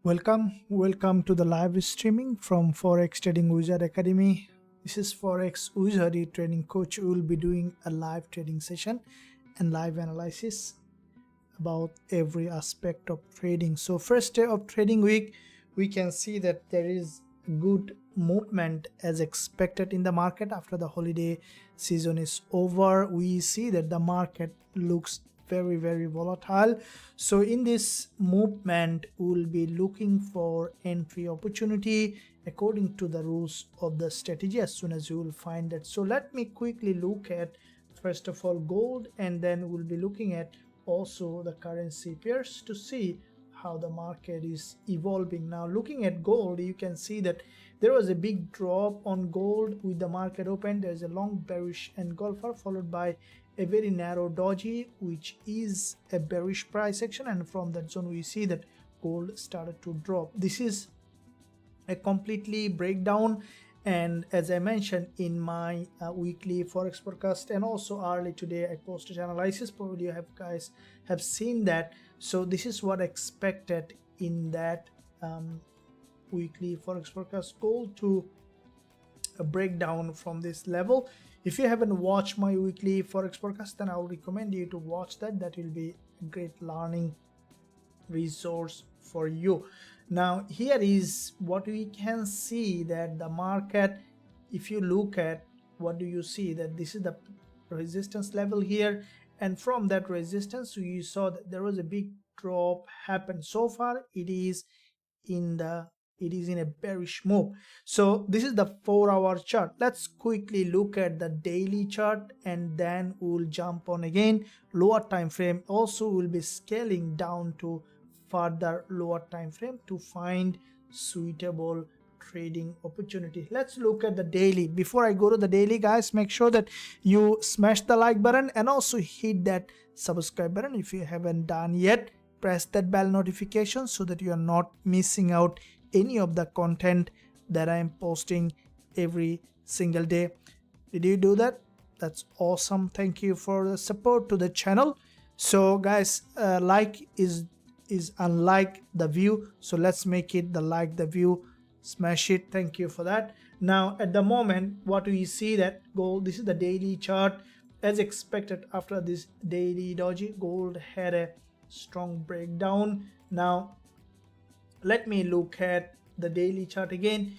Welcome to the live streaming from Forex Trading Wizard Academy. This is Forex Wizard training coach. We will be doing a live trading session and live analysis about every aspect of trading. So first day of trading week, we can see that there is good movement as expected in the market. After the holiday season is over, we see that the market looks very volatile. So in this movement, we will be looking for entry opportunity according to the rules of the strategy as soon as you will find it. So let me quickly look at first of all gold, and then we'll be looking at also the currency pairs to see how the market is evolving. Now looking at gold, you can see that there was a big drop on gold with the market open. There's a long bearish engulfer followed by a very narrow doji, which is a bearish price action, and from that zone we see that gold started to drop. This is a completely breakdown, and as I mentioned in my weekly forex forecast and also early today I posted analysis, probably you guys have seen that. So this is what expected in that weekly forex forecast. Gold to a breakdown from this level. If you haven't watched my weekly forex forecast, then I would recommend you to watch that. That will be a great learning resource for you. Now here is what we can see, that the market, if you look at, what do you see, that this is the resistance level here, and from that resistance you saw that there was a big drop happen. So far it is in a bearish move. So this is the 4-hour chart. Let's quickly look at the daily chart, and then we'll jump on again lower time frame. Also we'll be scaling down to further lower time frame to find suitable trading opportunity. Let's look at the daily. Before I go to the daily, guys, make sure that you smash the like button and also hit that subscribe button if you haven't done yet. Press that bell notification so that you are not missing out any of the content that I am posting every single day. Did you do that? That's awesome. Thank you for the support to the channel. So guys, like is unlike the view, so let's make it the like the view. Smash it. Thank you for that. Now at the moment, what we see that gold, this is the daily chart. As expected, after this daily doji, gold had a strong breakdown. Now let me look at the daily chart again.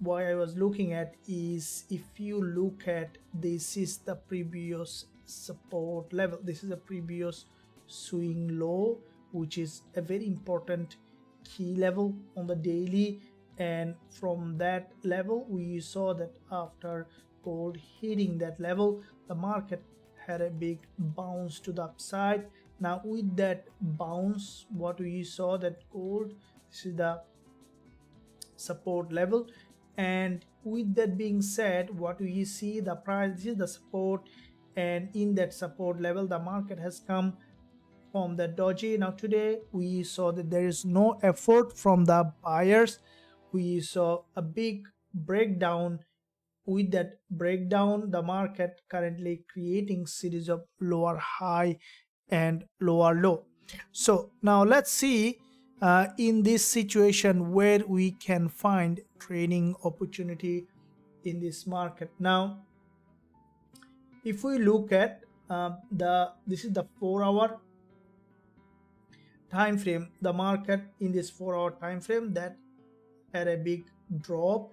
What I was looking at is, if you look at, this is the previous support level. This is a previous swing low, which is a very important key level on the daily, and from that level we saw that after gold hitting that level, the market had a big bounce to the upside. Now with that bounce, what we saw that gold, this is the support level, and with that being said, what we see, the price, this is the support, and in that support level the market has come from the doji. Now today we saw that there is no effort from the buyers. We saw a big breakdown. With that breakdown, the market currently creating series of lower high and lower low. So now let's see in this situation where we can find trading opportunity in this market. Now if we look at this is the 4-hour time frame, the market in this 4-hour time frame that had a big drop.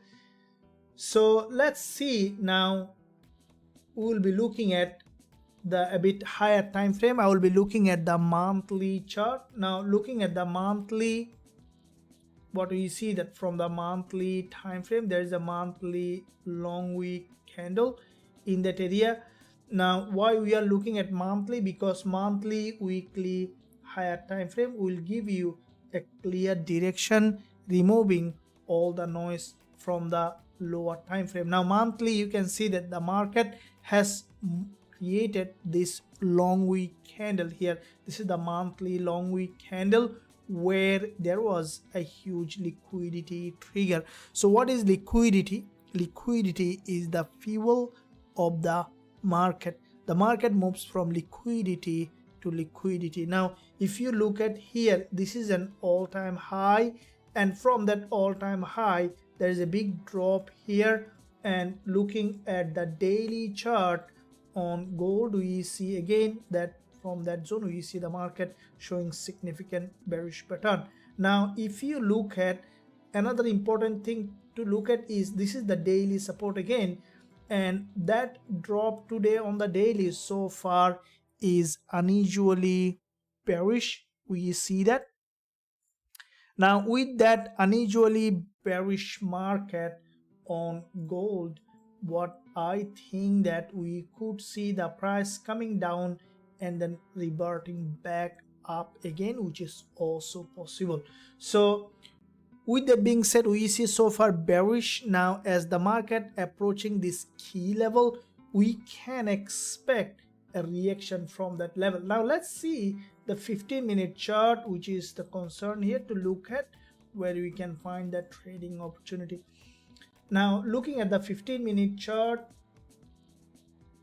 So let's see, now we will be looking at a bit higher time frame. I will be looking at the monthly chart. Now looking at the monthly, what we see that from the monthly time frame, there is a monthly long week candle in that area. Now why we are looking at monthly? Because monthly, weekly, higher time frame will give you a clear direction, removing all the noise from the lower time frame. Now monthly, you can see that the market has created this long week candle here. This is the monthly long week candle where there was a huge liquidity trigger. So what is liquidity? Liquidity is the fuel of the market. The market moves from liquidity to liquidity. Now if you look at here, this is an all-time high, and from that all-time high there is a big drop here, and looking at the daily chart on gold, we see again that from that zone we see the market showing significant bearish pattern. Now if you look at another important thing to look at is this is the daily support again, and that drop today on the daily so far is unusually bearish. We see that. Now with that unusually bearish market on gold, what I think that we could see the price coming down and then reverting back up again, which is also possible. So with that being said, we see so far bearish. Now as the market approaching this key level, we can expect a reaction from that level. Now let's see the 15-minute chart, which is the concern here to look at, where we can find that trading opportunity. Now looking at the 15-minute chart,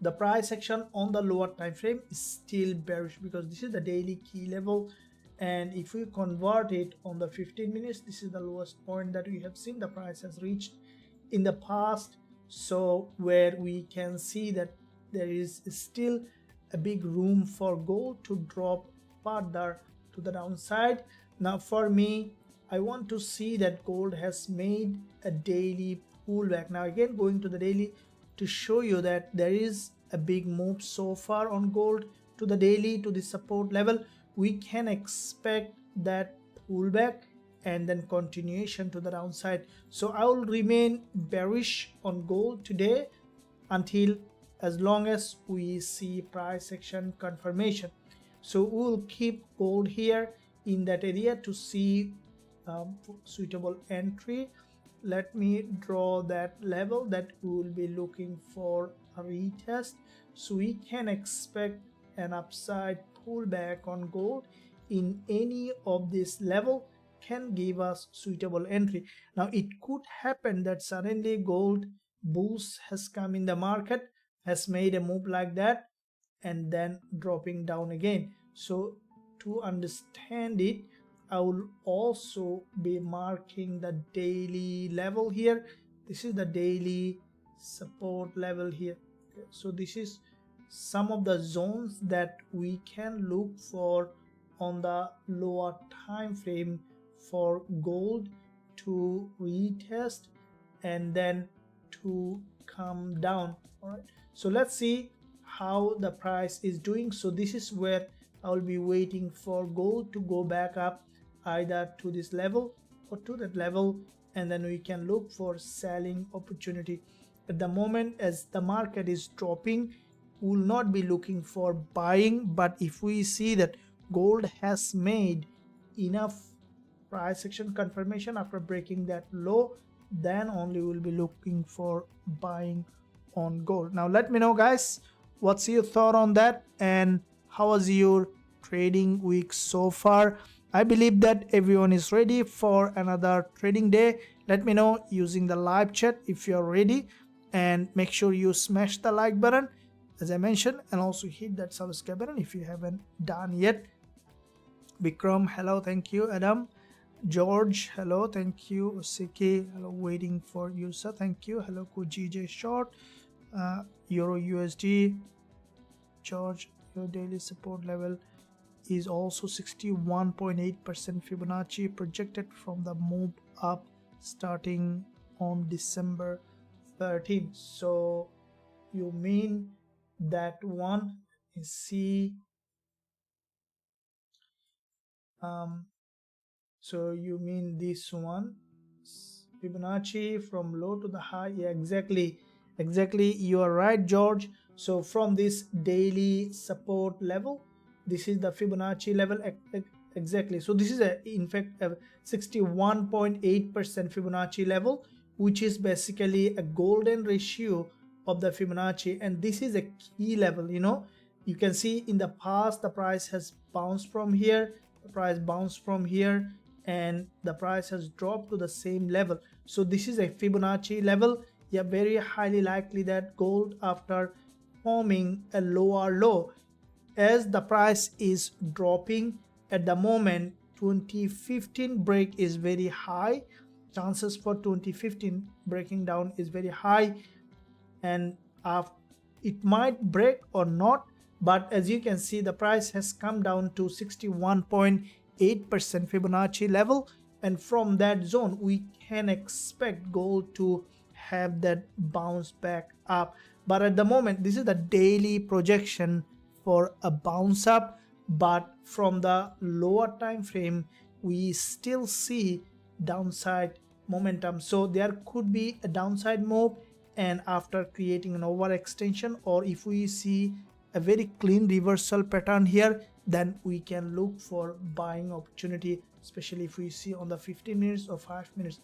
the price action on the lower time frame is still bearish because this is the daily key level, and if we convert it on the 15 minutes, this is the lowest point that we have seen the price has reached in the past. So where we can see that there is still a big room for gold to drop further to the downside. Now for me, I want to see that gold has made a daily pullback. Now again, going to the daily to show you that there is a big move so far on gold to the daily to the support level. We can expect that pullback and then continuation to the downside. So I will remain bearish on gold today until as long as we see price action confirmation. So we will keep gold here in that area to see suitable entry. Let me draw that level that we will be looking for a retest, so we can expect an upside pullback on gold in any of this level can give us suitable entry. Now it could happen that suddenly gold boost has come in the market, has made a move like that and then dropping down again. So to understand it, I will also be marking the daily level here. This is the daily support level here. So this is some of the zones that we can look for on the lower time frame for gold to retest and then to come down. All right, so let's see how the price is doing. So this is where I will be waiting for gold to go back up either to this level or to that level, and then we can look for selling opportunity. At the moment, as the market is dropping, we will not be looking for buying, but if we see that gold has made enough price action confirmation after breaking that low, then only we'll be looking for buying on gold. Now let me know, guys, what's your thought on that and how was your trading week so far. I believe that everyone is ready for another trading day. Let me know using the live chat if you're ready, and make sure you smash the like button as I mentioned, and also hit that subscribe button if you haven't done yet. Bikram, hello, thank you. Adam, George, hello, thank you. Siki, hello, waiting for you, sir, thank you. Hello, GJ Short, Euro USD, George, your daily support level is also 61.8% Fibonacci projected from the move up starting on December 13th. So you mean that one is C, so you mean this one, Fibonacci from low to the high. Yeah, exactly, you are right, George. So from this daily support level, this is the Fibonacci level exactly. So this is in fact a 61.8% Fibonacci level, which is basically a golden ratio of the Fibonacci, and this is a key level. You know, you can see in the past the price has bounced from here, the price bounced from here, and the price has dropped to the same level. So this is a Fibonacci level. Yeah, very highly likely that gold, after forming a lower low, as the price is dropping at the moment, 2015 break is very high. Chances for 2015 breaking down is very high, and it might break or not, but as you can see, the price has come down to 61.8% Fibonacci level, and from that zone we can expect gold to have that bounce back up. But at the moment, this is the daily projection for a bounce up, but from the lower time frame we still see downside momentum. So there could be a downside move, and after creating an overextension, or if we see a very clean reversal pattern here, then we can look for buying opportunity, especially if we see on the 15 minutes or 5 minutes.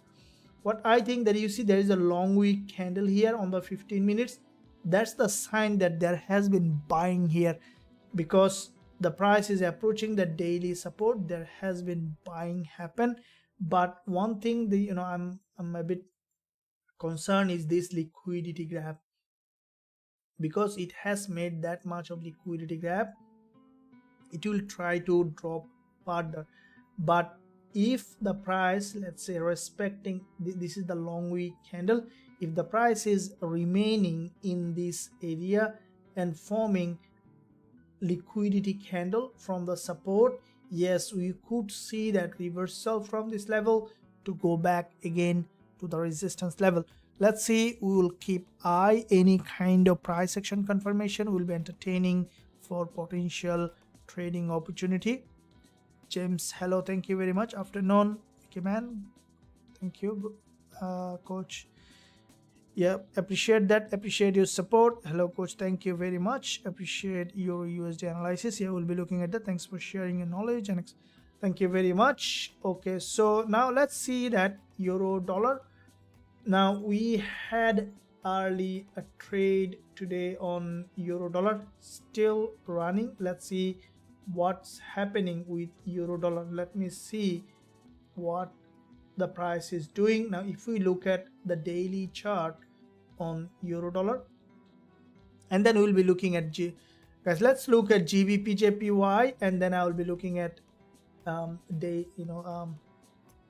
What I think that you see, there is a long wick candle here on the 15 minutes. That's the sign that there has been buying here, because the price is approaching the daily support. There has been buying happen. But one thing that I'm a bit concerned is this liquidity grab, because it has made that much of liquidity grab. It will try to drop further, but if the price, let's say, respecting this is the long wick candle, if the price is remaining in this area and forming liquidity candle from the support, yes, we could see that reversal from this level to go back again to the resistance level. Let's see, we will keep eye any kind of price action confirmation. Will be entertaining for potential trading opportunity. James, hello, thank you very much. Afternoon, okay man, thank you, coach. Yeah, appreciate that, appreciate your support. Hello coach, thank you very much, appreciate your USD analysis. Yeah, we'll be looking at that. Thanks for sharing your knowledge, and thank you very much. Okay, so now let's see that euro dollar. Now we had early a trade today on euro dollar, still running. Let's see what's happening with euro dollar. Let me see what the price is doing. Now if we look at the daily chart on euro dollar, and then we'll be looking at guys, let's look at Gbpusd, and then I will be looking at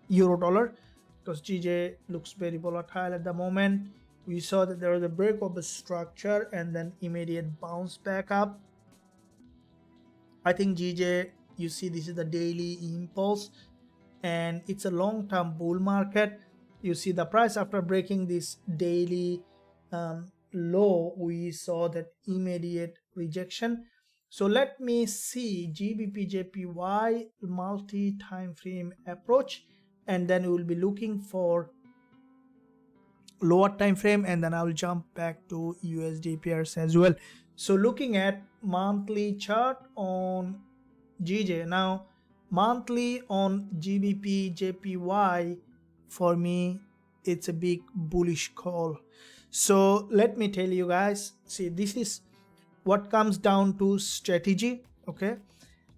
euro dollar, because GJ looks very volatile at the moment. We saw that there was a break of the structure and then immediate bounce back up. I think GJ, you see, this is the daily impulse, and it's a long-term bull market. You see the price after breaking this daily low, we saw that immediate rejection. So let me see Gbpusd multi-time frame approach, and then we will be looking for lower time frame, and then I will jump back to Usdjpy as well. So looking at monthly chart on GJ, now monthly on Gbpusd, for me it's a big bullish call. So let me tell you guys, see, this is what comes down to strategy. Okay,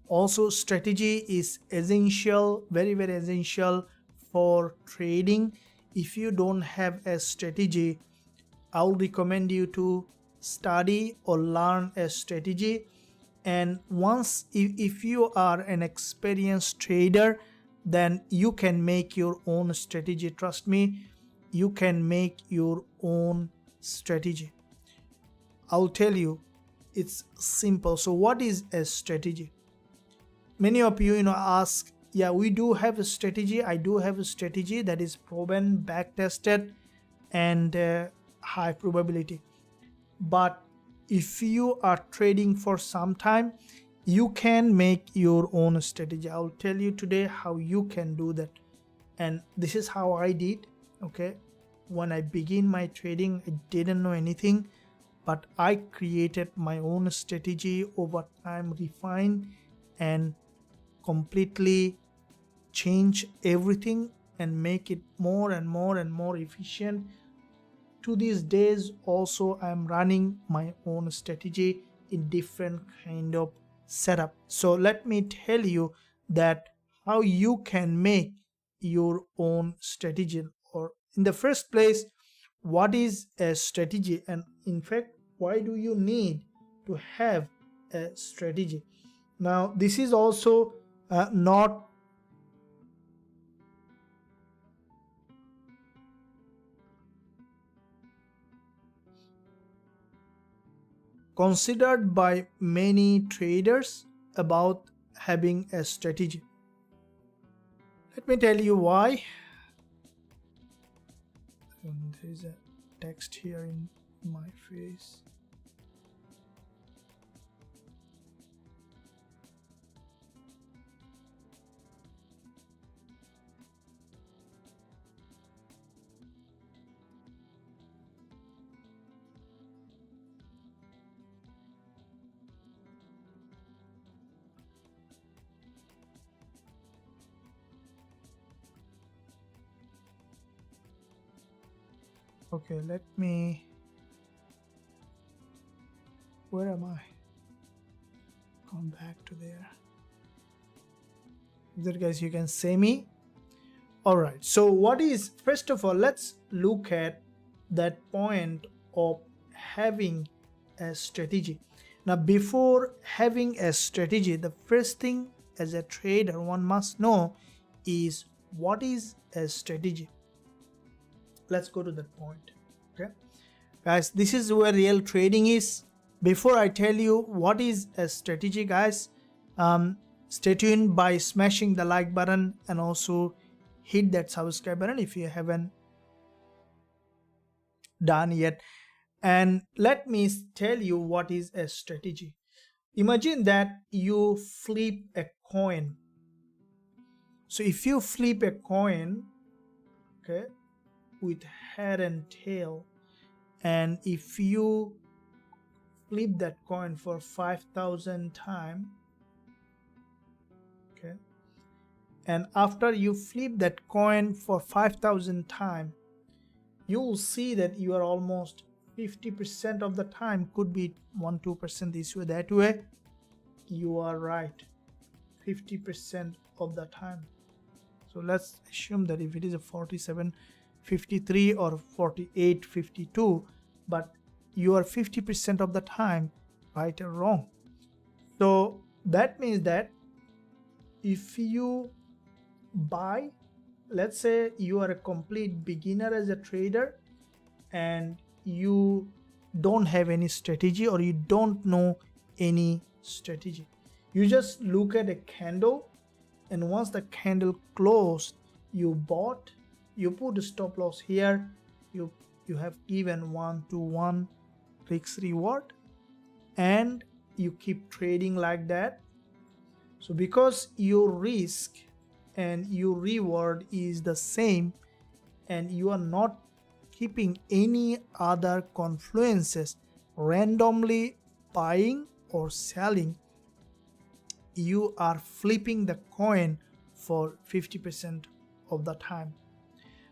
also strategy is essential, very very essential for trading. If you don't have a strategy, I would recommend you to study or learn a strategy. And once, if you are an experienced trader, then you can make your own strategy. Trust me, you can make your own strategy. I'll tell you, it's simple. So what is a strategy? Many of you ask, yeah, we do have a strategy. I do have a strategy that is proven, back tested, and high probability. But if you are trading for some time, you can make your own strategy. I'll tell you today how you can do that. And this is how I did. Okay, when I began my trading, I didn't know anything, but I created my own strategy over time, refined and completely change everything and make it more and more and more efficient. To these days also, I'm running my own strategy in different kind of setup. So let me tell you that how you can make your own strategy, or in the first place, what is a strategy, and in fact, why do you need to have a strategy. Now this is also not considered by many traders about having a strategy. Let me tell you why. There is a text here in my face. Okay, let me, where am I? Come back to there. There guys, you can see me. All right, so what is, first of all, let's look at that point of having a strategy. Now before having a strategy, the first thing as a trader one must know is what is a strategy. Let's go to that point. Okay guys, this is where real trading is. Before I tell you what is a strategy, guys, stay tuned by smashing the like button and also hit that subscribe button if you haven't done yet. And let me tell you what is a strategy. Imagine that you flip a coin. So if you flip a coin, okay, with head and tail, and if you flip that coin for 5,000 times, okay, and after you flip that coin for 5,000 times, you will see that you are almost 50% of the time, could be 1-2% this way that way, you are right 50% of the time. So let's assume that if it is a 47.53 or 48.52, but you are 50% of the time right or wrong. So that means that if you buy, let's say you are a complete beginner as a trader and you don't have any strategy or you don't know any strategy, you just look at a candle, and once the candle closed, you bought, you put a stop loss here, you have given 1-to-1 risk reward, and you keep trading like that. So because your risk and your reward is the same and you are not keeping any other confluences randomly buying or selling, you are flipping the coin for 50% of the time.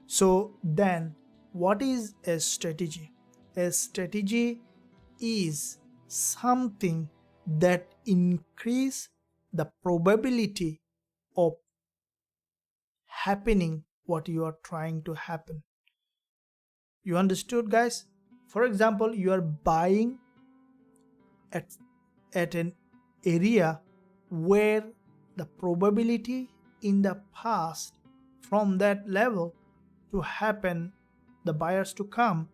So then what is a strategy? A strategy is something that increase the probability of happening what you are trying to happen. You understood, guys? For example, you are buying at an area where the probability in the past from that level to happen, the buyers to come,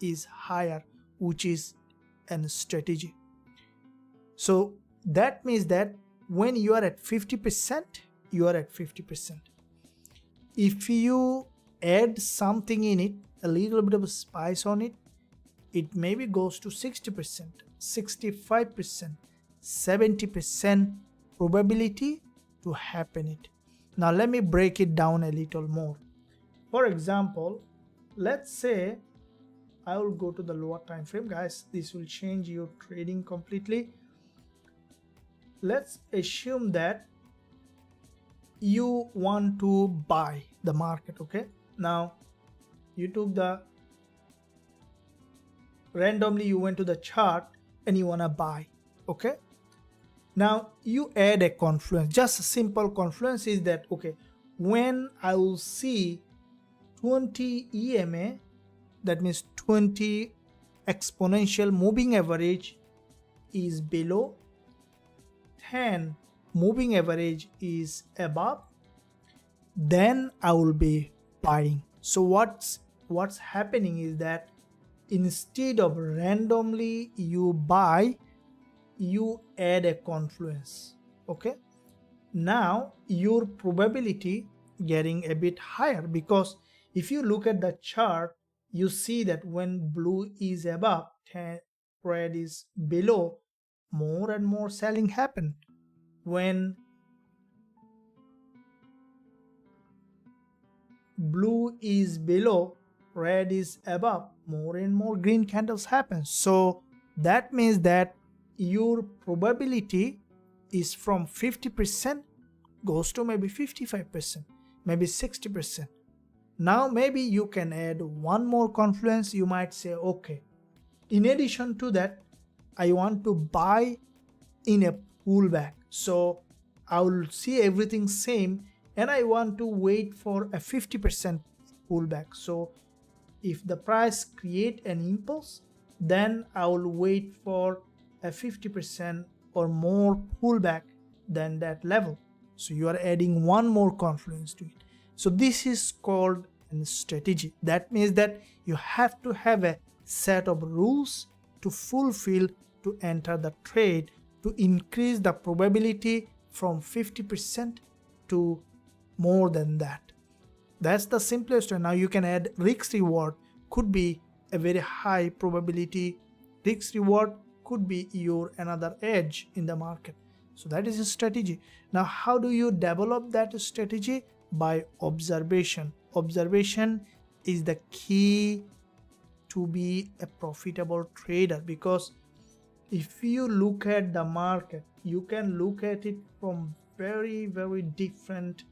is higher, which is a strategy. So that means that when you are at 50%, you are at 50%. If you add something in it, a little bit of a spice on it, it maybe goes to 60%, 65%, 70% probability to happen it. Now let me break it down a little more. For example, let's say I will go to the lower time frame, guys. This will change your trading completely. Let's assume that you want to buy the market. Okay, now you took the randomly, you went to the chart and you want to buy. Okay, now you add a confluence. Just a simple confluence is that, okay, when I will see 20 EMA, that means 20 exponential moving average is below 10 moving average is above, then I will be buying. So what's happening is that instead of randomly you buy, you add a confluence. Okay, now your probability getting a bit higher, because if you look at the chart, you see that when blue is above, red is below, more and more selling happen. When blue is below, red is above, more and more green candles happen. So that means that your probability is from 50% goes to maybe 55%, maybe 60%. Now maybe you can add one more confluence. You might say, okay, in addition to that, I want to buy in a pullback. So I will see everything same and I want to wait for a 50% pullback. So if the price create an impulse, then I will wait for a 50% or more pullback than that level. So you are adding one more confluence to it. So this is called a strategy. That means that you have to have a set of rules to fulfill to enter the trade, to increase the probability from 50% to more than that. That's the simplest way. Now you can add risk reward. Could be a very high probability. Risk reward could be your another edge in the market. So that is a strategy. Now how do you develop that strategy? By observation. Observation is the key to be a profitable trader, because if you look at the market, you can look at it from very, very different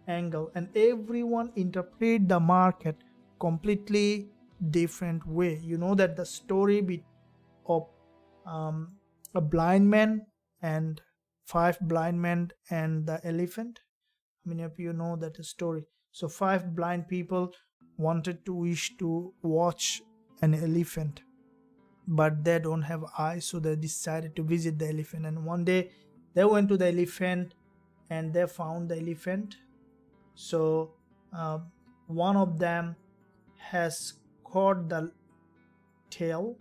angle, and everyone interpret the market completely different way. You know that the story of a blind man and 5 blind men and the elephant. Many of you know that story. So 5 blind people wanted to wish to watch an elephant, but they don't have eyes, so they decided to visit the elephant. And one day they went to the elephant and they found the elephant. So one of them has caught the tail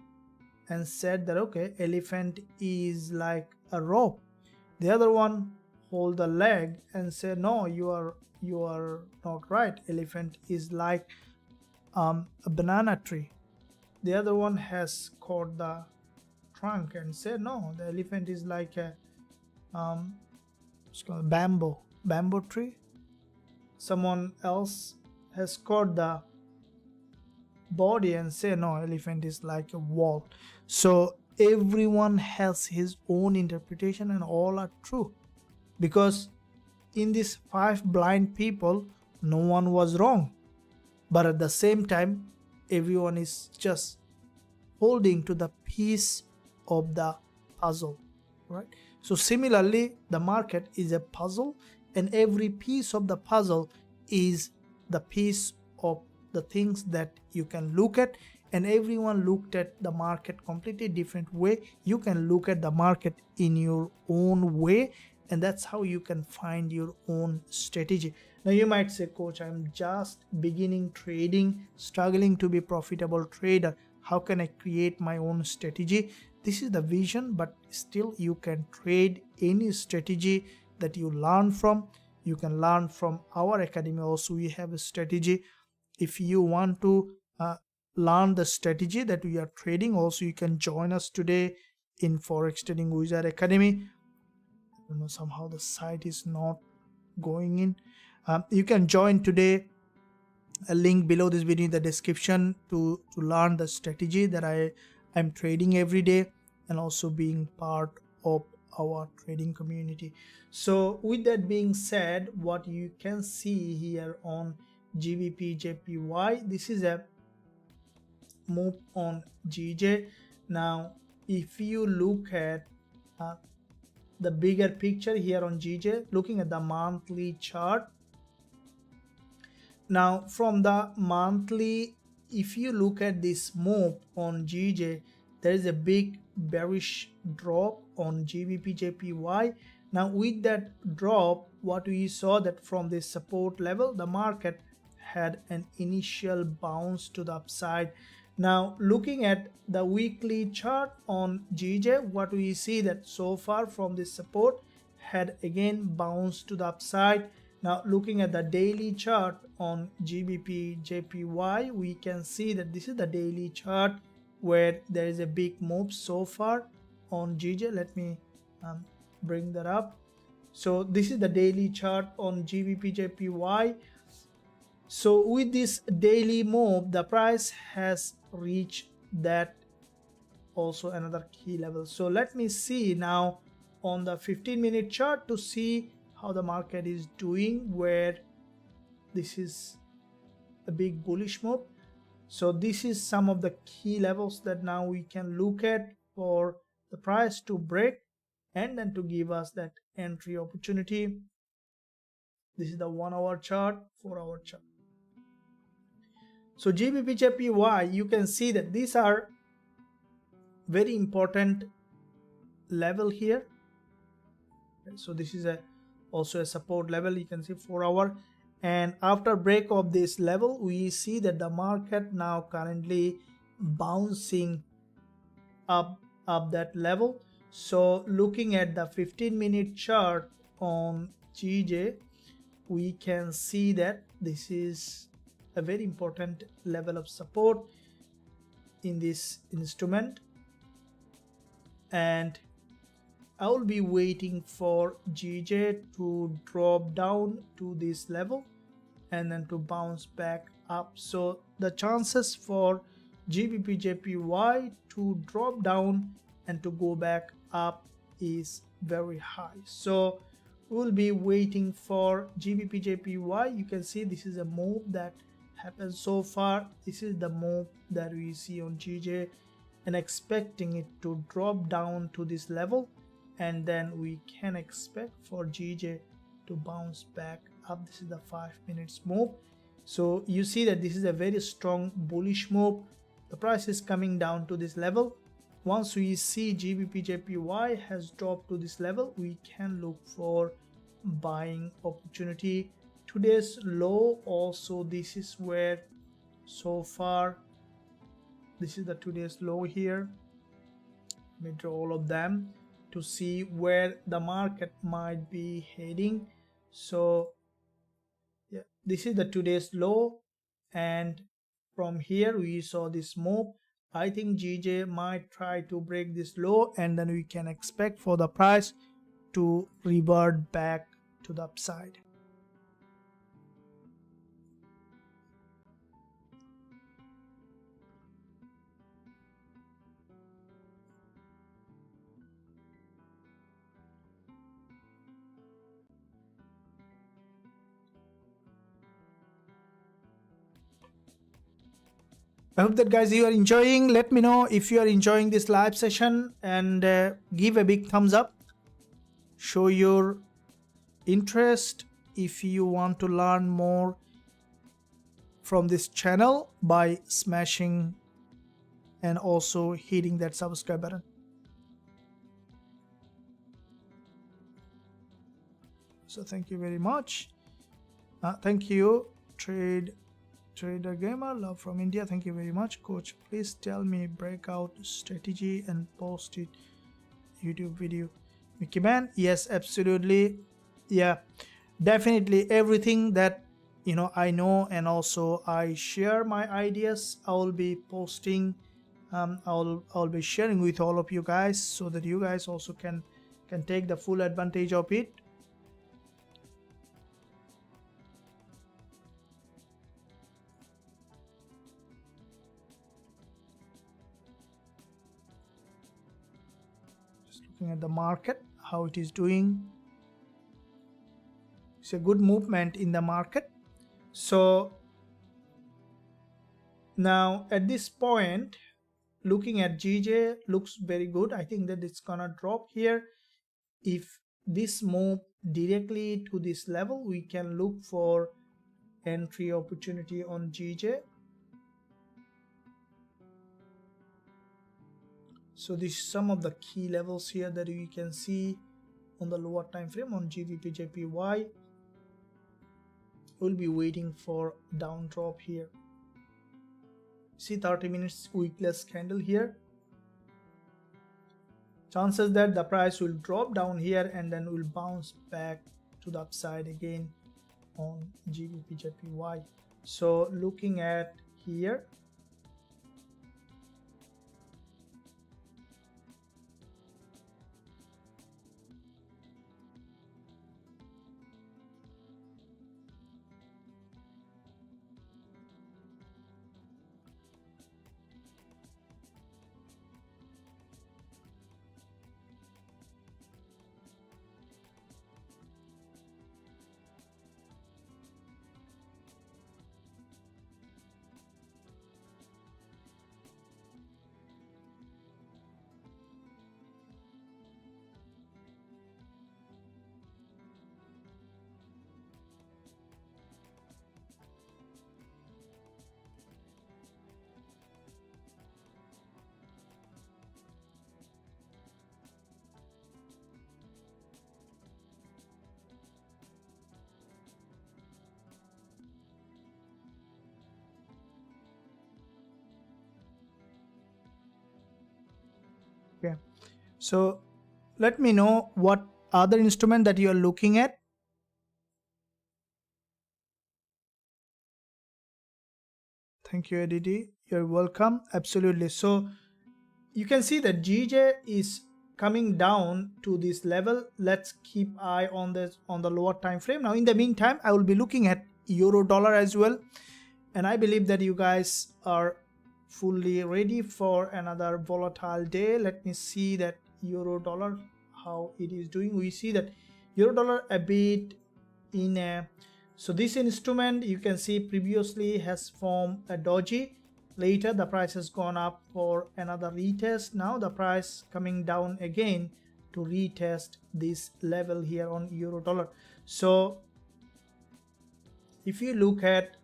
and said that, okay, elephant is like a rope. The other one hold the leg and said, no, you are not right, elephant is like a banana tree. The other one has caught the trunk and said, no, the elephant is like a it's called bamboo tree. Someone else has caught the body and say, no, elephant is like a wall. So everyone has his own interpretation and all are true, because in these 5 blind people, no one was wrong, but at the same time everyone is just holding to the piece of the puzzle, right? So similarly, the market is a puzzle, and every piece of the puzzle is the piece of the things that you can look at, and everyone looked at the market completely different way. You can look at the market in your own way, and that's how you can find your own strategy. Now you might say, coach, I'm just beginning trading, struggling to be profitable trader. How can I create my own strategy? This is the vision, but still you can trade any strategy that you learn from. You can learn from our academy also. We have a strategy. If you want to learn the strategy that we are trading, also you can join us today in Forex Trading Wizard Academy. You know, somehow the site is not going in. You can join today. A link below this video in the description to learn the strategy that I'm trading every day, and also being part of our trading community. So with that being said, what you can see here on Gbpusd, this is a move on GJ. Now if you look at the bigger picture here on GJ, looking at the monthly chart. Now from the monthly, if you look at this move on GJ, there is a big bearish drop on Gbpjpy. Now with that drop, what we saw that from this support level, the market had an initial bounce to the upside. Now looking at the weekly chart on GJ, what we see that so far from this support had again bounced to the upside. Now looking at the daily chart on Gbpjpy, we can see that this is the daily chart where there is a big move so far on GJ. Let me bring that up. So this is the daily chart on Gbpjpy. So with this daily move, the price has reached that also another key level. So let me see now on the 15-minute chart to see how the market is doing, where this is a big bullish move. So this is some of the key levels that now we can look at for the price to break and then to give us that entry opportunity. This is the 1 hour chart, 4 hour chart. So Gbpjpy, you can see that these are very important level here. So this is also a support level. You can see 4 hour, and after break of this level, we see that the market now currently bouncing up that level. So looking at the 15-minute chart on GJ, we can see that this is a very important level of support in this instrument, and I will be waiting for GJ to drop down to this level and then to bounce back up. So the chances for Gbpjpy to drop down and to go back up is very high. So we'll be waiting for Gbpjpy. You can see this is a move that happened so far. This is the move that we see on GJ, and expecting it to drop down to this level, and then we can expect for GJ to bounce back up. This is the 5 minutes move. So you see that this is a very strong bullish move. The price is coming down to this level. Once we see Gbpjpy has dropped to this level, we can look for buying opportunity. Today's low also, this is where so far, this is the today's low here. Let me draw all of them to see where the market might be heading. So yeah, this is the today's low, and from here we saw this move. I think GJ might try to break this low, and then we can expect for the price to revert back to the upside. I hope that guys you are enjoying. Let me know if you are enjoying this live session, and give a big thumbs up. Show your interest if you want to learn more from this channel by smashing and also hitting that subscribe button. So thank you very much. Thank you, Trader Gamer, love from India. Thank you very much. Coach, please tell me breakout strategy and post it YouTube video. Mickey Man, yes, absolutely. Yeah, definitely everything that I know, and also I share my ideas, I will be posting. I'll be sharing with all of you guys, so that you guys also can take the full advantage of it. At the market, how it is doing. It's a good movement in the market. So now at this point, looking at GJ looks very good. I think that it's gonna drop here. If this move directly to this level, we can look for entry opportunity on GJ. So this is some of the key levels here that we can see on the lower time frame on GBP/JPY. We'll be waiting for down drop here. See 30 minutes wickless candle here. Chances that the price will drop down here and then will bounce back to the upside again on GBP/JPY. So looking at here, okay. So let me know what other instrument that you are looking at. Thank you, ADD. You're welcome. Absolutely. So you can see that GJ is coming down to this level. Let's keep eye on this on the lower time frame. Now in the meantime, I will be looking at euro dollar as well, and I believe that you guys are fully ready for another volatile day. Let me see that euro dollar, how it is doing. We see that euro dollar a bit in a, so this instrument you can see previously has formed a doji. Later the price has gone up for another retest. Now the price coming down again to retest this level here on euro dollar. So if you look at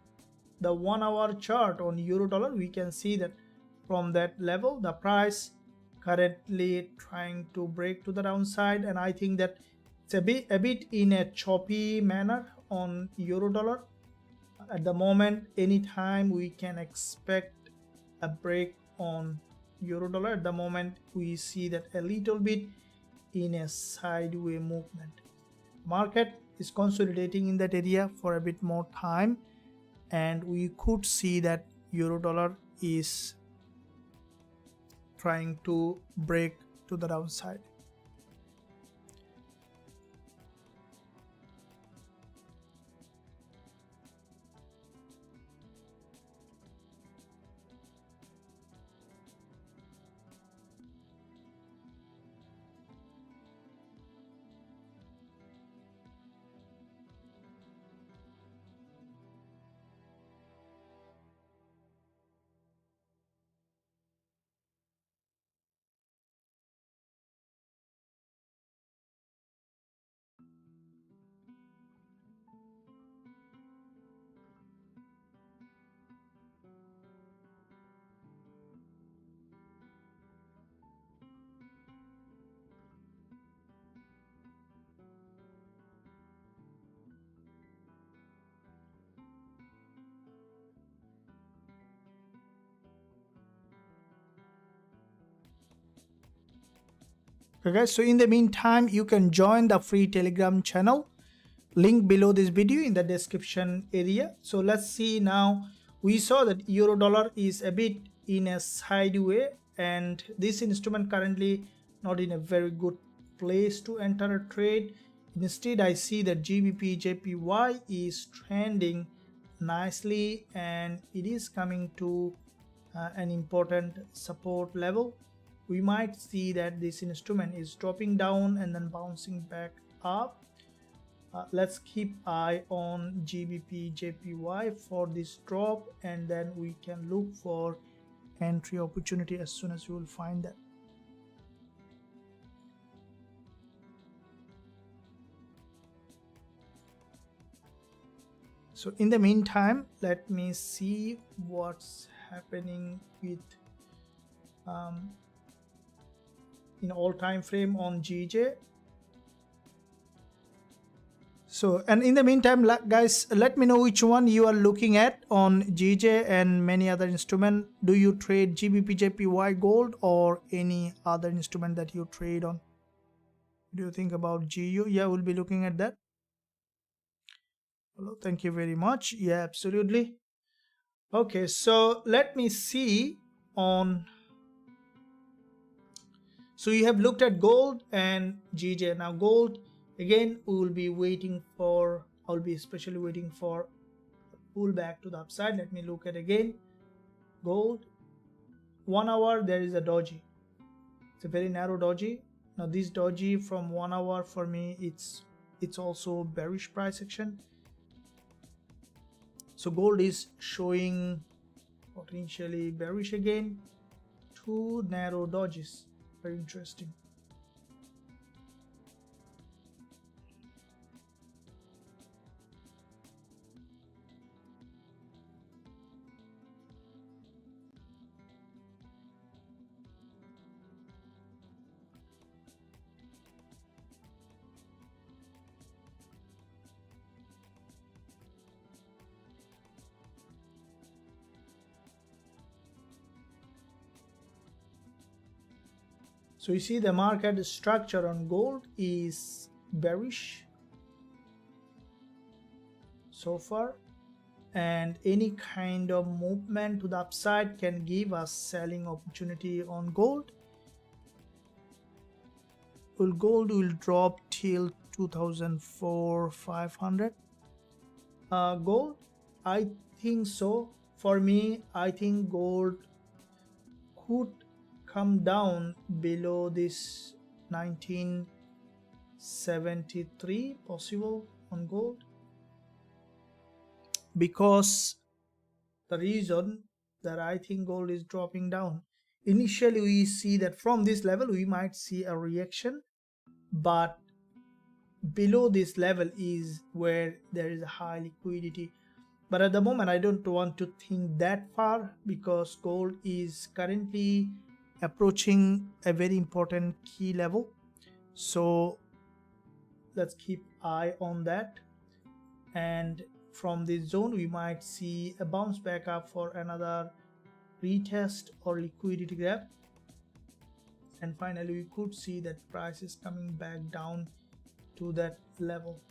the 1 hour chart on euro dollar, we can see that from that level the price currently trying to break to the downside, and I think that it's a bit in a choppy manner on euro dollar at the moment. Anytime we can expect a break on euro dollar. At the moment we see that a little bit in a sideways movement. Market is consolidating in that area for a bit more time, and we could see that euro dollar is trying to break to the downside. Okay guys, so in the meantime you can join the free Telegram channel, link below this video in the description area. So let's see now. We saw that euro dollar is a bit in a sideways, and this instrument currently not in a very good place to enter a trade. Instead I see that GBP/JPY is trending nicely, and it is coming to an important support level. We might see that this instrument is dropping down and then bouncing back up. Let's keep eye on GBP/JPY for this drop, and then we can look for entry opportunity as soon as we will find that. So in the meantime, let me see what's happening with in all time frame on GJ. So, and in the meantime, guys, let me know which one you are looking at on GJ and many other instrument. Do you trade Gbpsd gold or any other instrument that you trade on? What do you think about GU? Yeah, we'll be looking at that. Hello, thank you very much. Yeah, absolutely. Okay, so let me see on. So you have looked at gold and GJ. Now gold, again, we will be waiting for, I'll be especially waiting for a pullback to the upside. Let me look at again. Gold, 1 hour, there is a doji. It's a very narrow doji. Now this doji from 1 hour for me, it's also bearish price action. So gold is showing potentially bearish again. 2 narrow dojis, very interesting. So you see the market structure on gold is bearish so far, and any kind of movement to the upside can give us selling opportunity on gold. Well, gold will drop till 2004-500. Gold, I think so. For me, I think gold could come down below this 1973 possible on gold, because the reason that I think gold is dropping down, initially we see that from this level we might see a reaction, but below this level is where there is a high liquidity. But at the moment I don't want to think that far, because gold is currently approaching a very important key level. So let's keep eye on that, and from this zone we might see a bounce back up for another retest or liquidity grab, and finally we could see that price is coming back down to that level.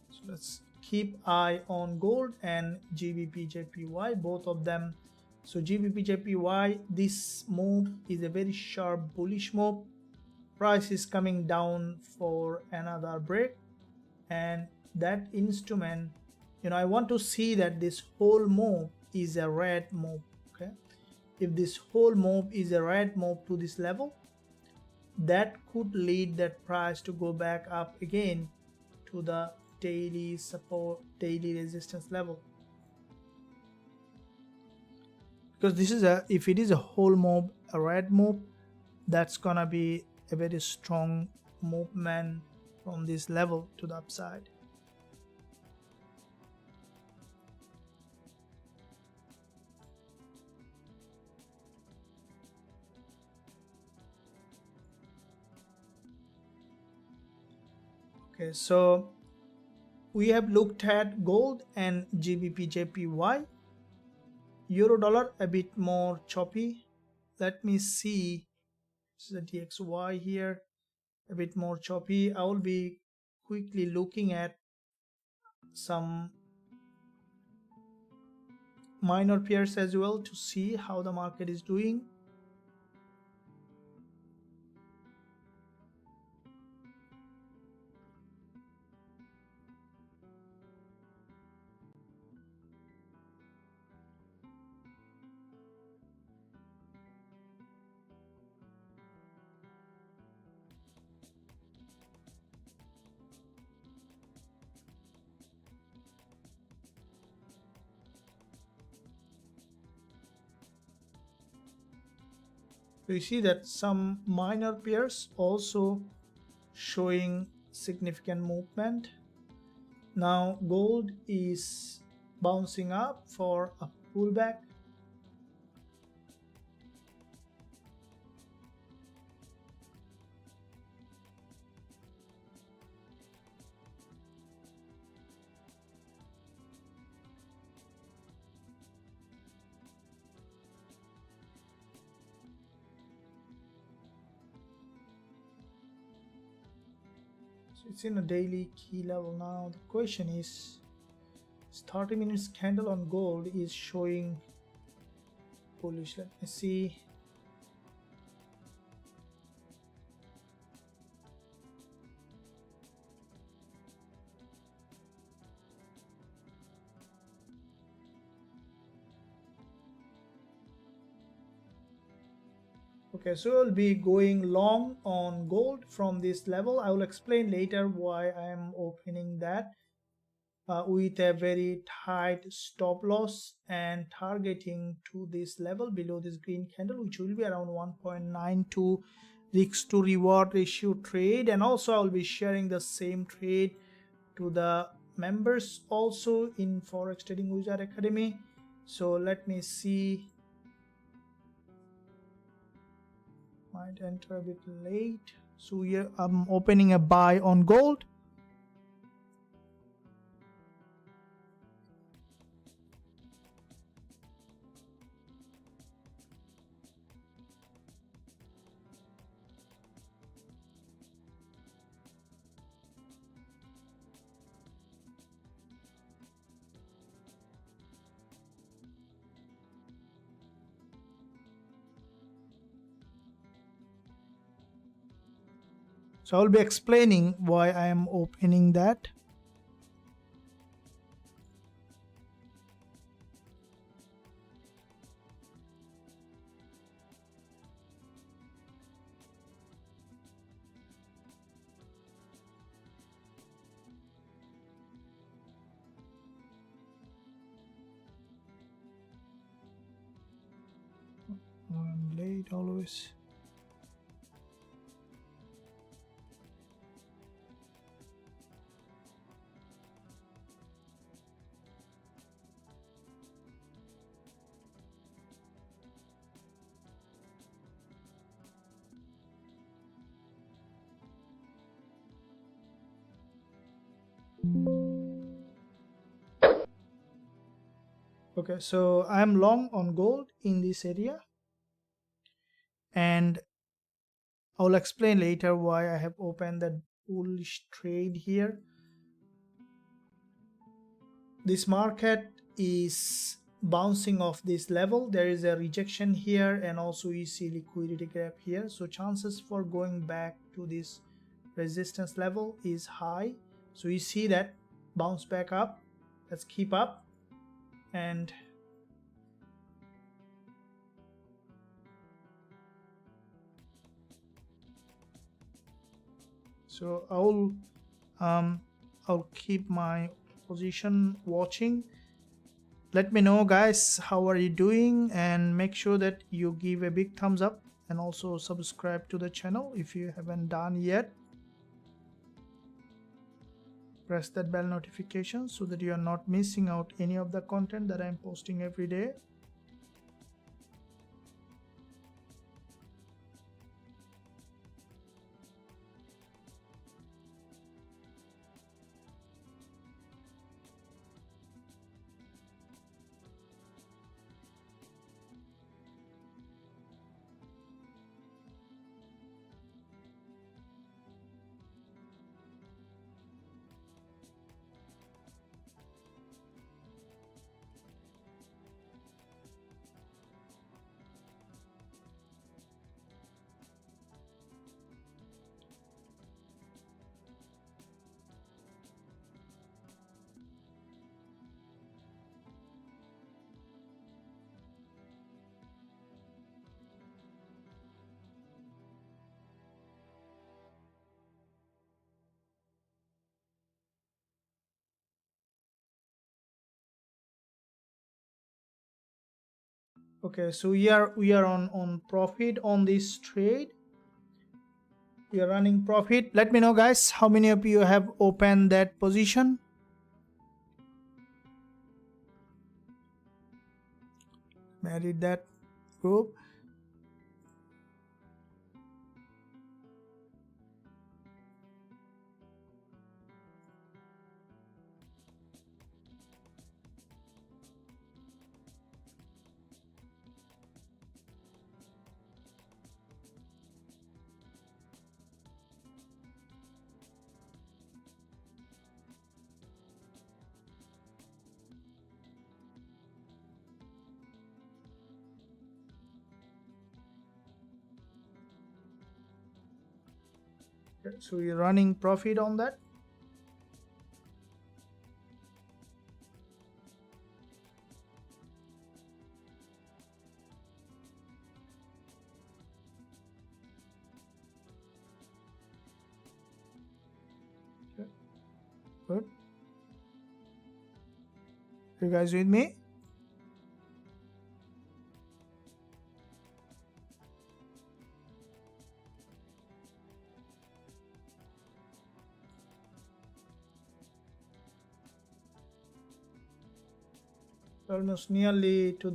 So let's keep eye on gold and Gbpsd, both of them. So Gbpsd, this move is a very sharp bullish move. Price is coming down for another break, and that instrument, I want to see that this whole move is a red move. Okay, if this whole move is a red move to this level, that could lead that price to go back up again to the daily support, daily resistance level. Because this is if it is a whole move, a red move, that's gonna be a very strong movement from this level to the upside. Okay, so we have looked at gold and Gbpsd. Euro dollar a bit more choppy. Let me see. This is the DXY here, a bit more choppy. I will be quickly looking at some minor pairs as well to see how the market is doing. So you see that some minor pairs also showing significant movement. Now gold is bouncing up for a pullback. So it's in a daily key level now. The question is, 30 minutes candle on gold is showing bullish. Let me see. Okay, so we'll be going long on gold from this level. I will explain later why I am opening that with a very tight stop loss and targeting to this level below this green candle, which will be around 1.92 risk to reward ratio trade. And also I will be sharing the same trade to the members also in Forex Trading Wizard Academy. So let me see. Might enter a bit late. So here I'm opening a buy on gold. So I'll be explaining why I am opening that. I'm late always. Okay, so I'm long on gold in this area, and I'll explain later why I have opened that bullish trade here. This market is bouncing off this level. There is a rejection here, and also you see liquidity gap here. So chances for going back to this resistance level is high. So you see that bounce back up. Let's keep up. And so I'll keep my position watching. Let me know guys, how are you doing, and make sure that you give a big thumbs up and also subscribe to the channel if you haven't done yet. Press that bell notification so that you are not missing out any of the content that I'm posting every day. Okay, so we are on profit on this trade. We are running profit. Let me know guys, how many of you have opened that position. Married that group. Okay, so we're running profit on that. Okay, good. You guys with me? Almost nearly to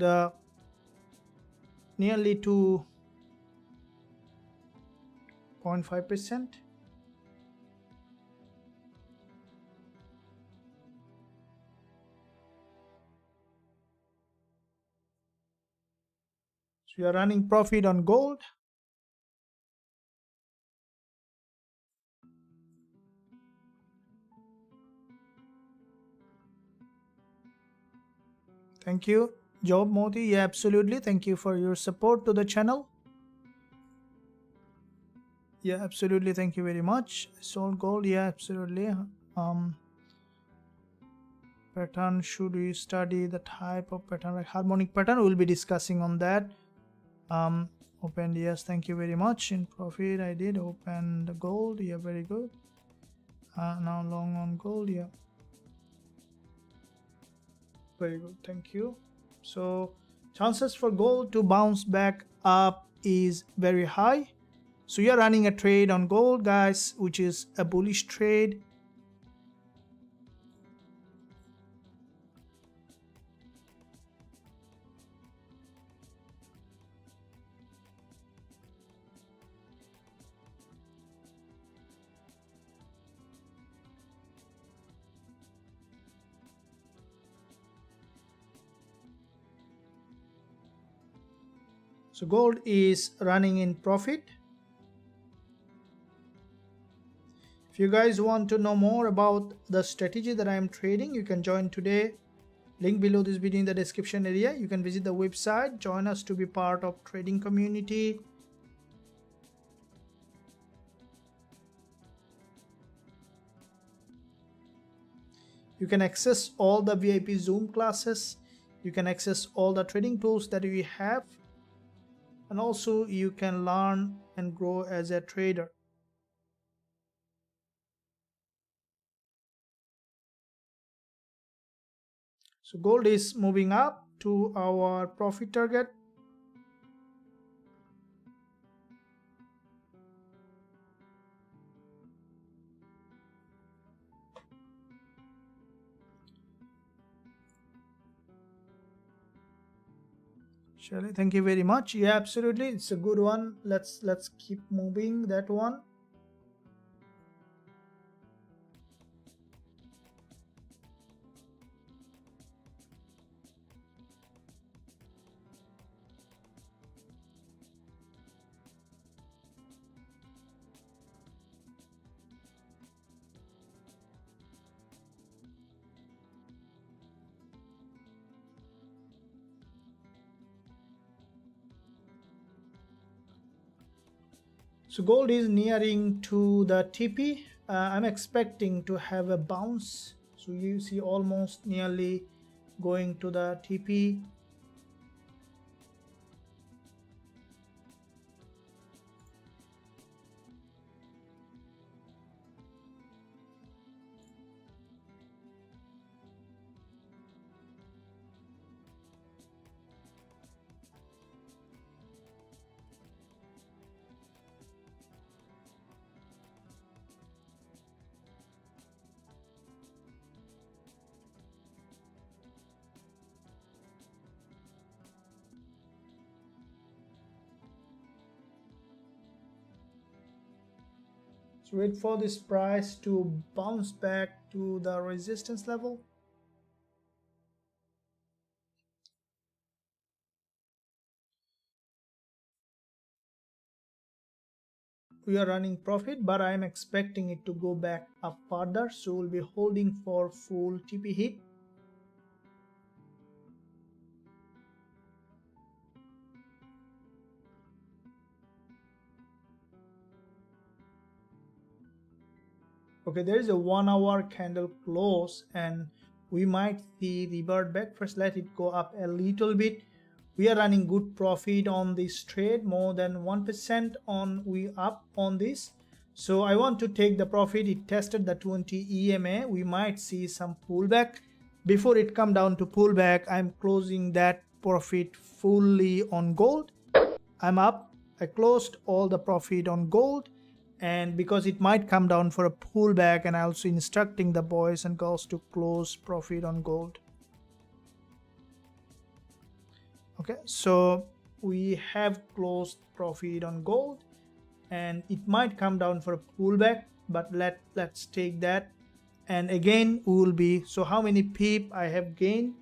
0.5%. So we are running profit on gold. Thank you. Job Modi, yeah, absolutely. Thank you for your support to the channel. Yeah, absolutely. Thank you very much. Sold gold, yeah, absolutely. Pattern, should we study the type of pattern like harmonic pattern? We'll be discussing on that. Opened, yes, thank you very much. In profit, I did open the gold, yeah, very good. Now long on gold, yeah, very good, thank you. So chances for gold to bounce back up is very high. So you're running a trade on gold, guys, which is a bullish trade. So gold is running in profit. If you guys want to know more about the strategy that I am trading, you can join today. Link below this video in the description area. You can visit the website, join us to be part of trading community. You can access all the VIP Zoom classes. You can access all the trading tools that we have. And also you can learn and grow as a trader. So gold is moving up to our profit target. Shirley, thank you very much. Yeah, absolutely, it's a good one. Let's keep moving that one. So gold is nearing to the TP. I'm expecting to have a bounce. So you see almost nearly going to the TP. So wait for this price to bounce back to the resistance level. We are running profit, but I am expecting it to go back up further. So we'll be holding for full TP hit. Okay, there is a 1 hour candle close and we might see revert back. First let it go up a little bit. We are running good profit on this trade, more than 1% on we up on this. So I want to take the profit. It tested the 20 EMA. We might see some pullback. Before it come down to pullback, I'm closing that profit fully on gold. I'm up. I closed all the profit on gold, and because it might come down for a pullback, and I also instructing the boys and girls to close profit on gold. Okay, so we have closed profit on gold and it might come down for a pullback, but let's take that. And again we will be, so how many pip I have gained,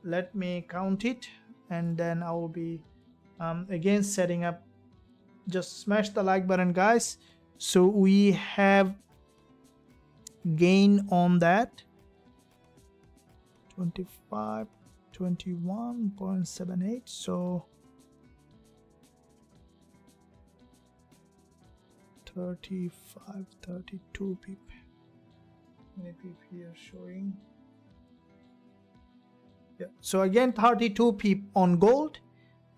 let me count it, and then I will be again setting up. Just smash the like button, guys. So we have gain on that 25 21.78, so 35 32 pip. Many pip here showing. Yeah, so again 32 pip on gold,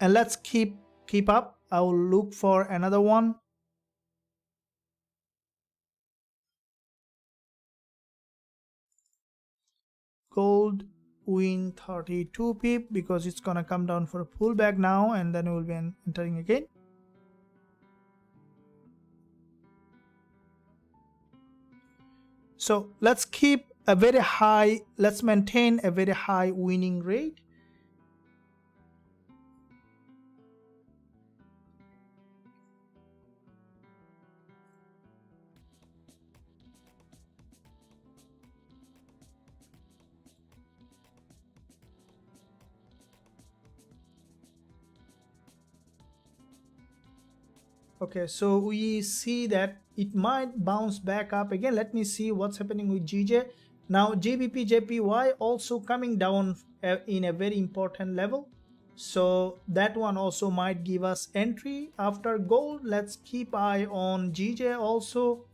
and let's keep up. I will look for another one. Gold win 32 pip because it's gonna come down for a pullback now, and then we will be entering again. So let's keep a very high, let's maintain a very high winning rate. Okay, so we see that it might bounce back up again. Let me see what's happening with GJ. Now GBP also coming down in a very important level, so that one also might give us entry after gold. Let's keep eye on GJ also.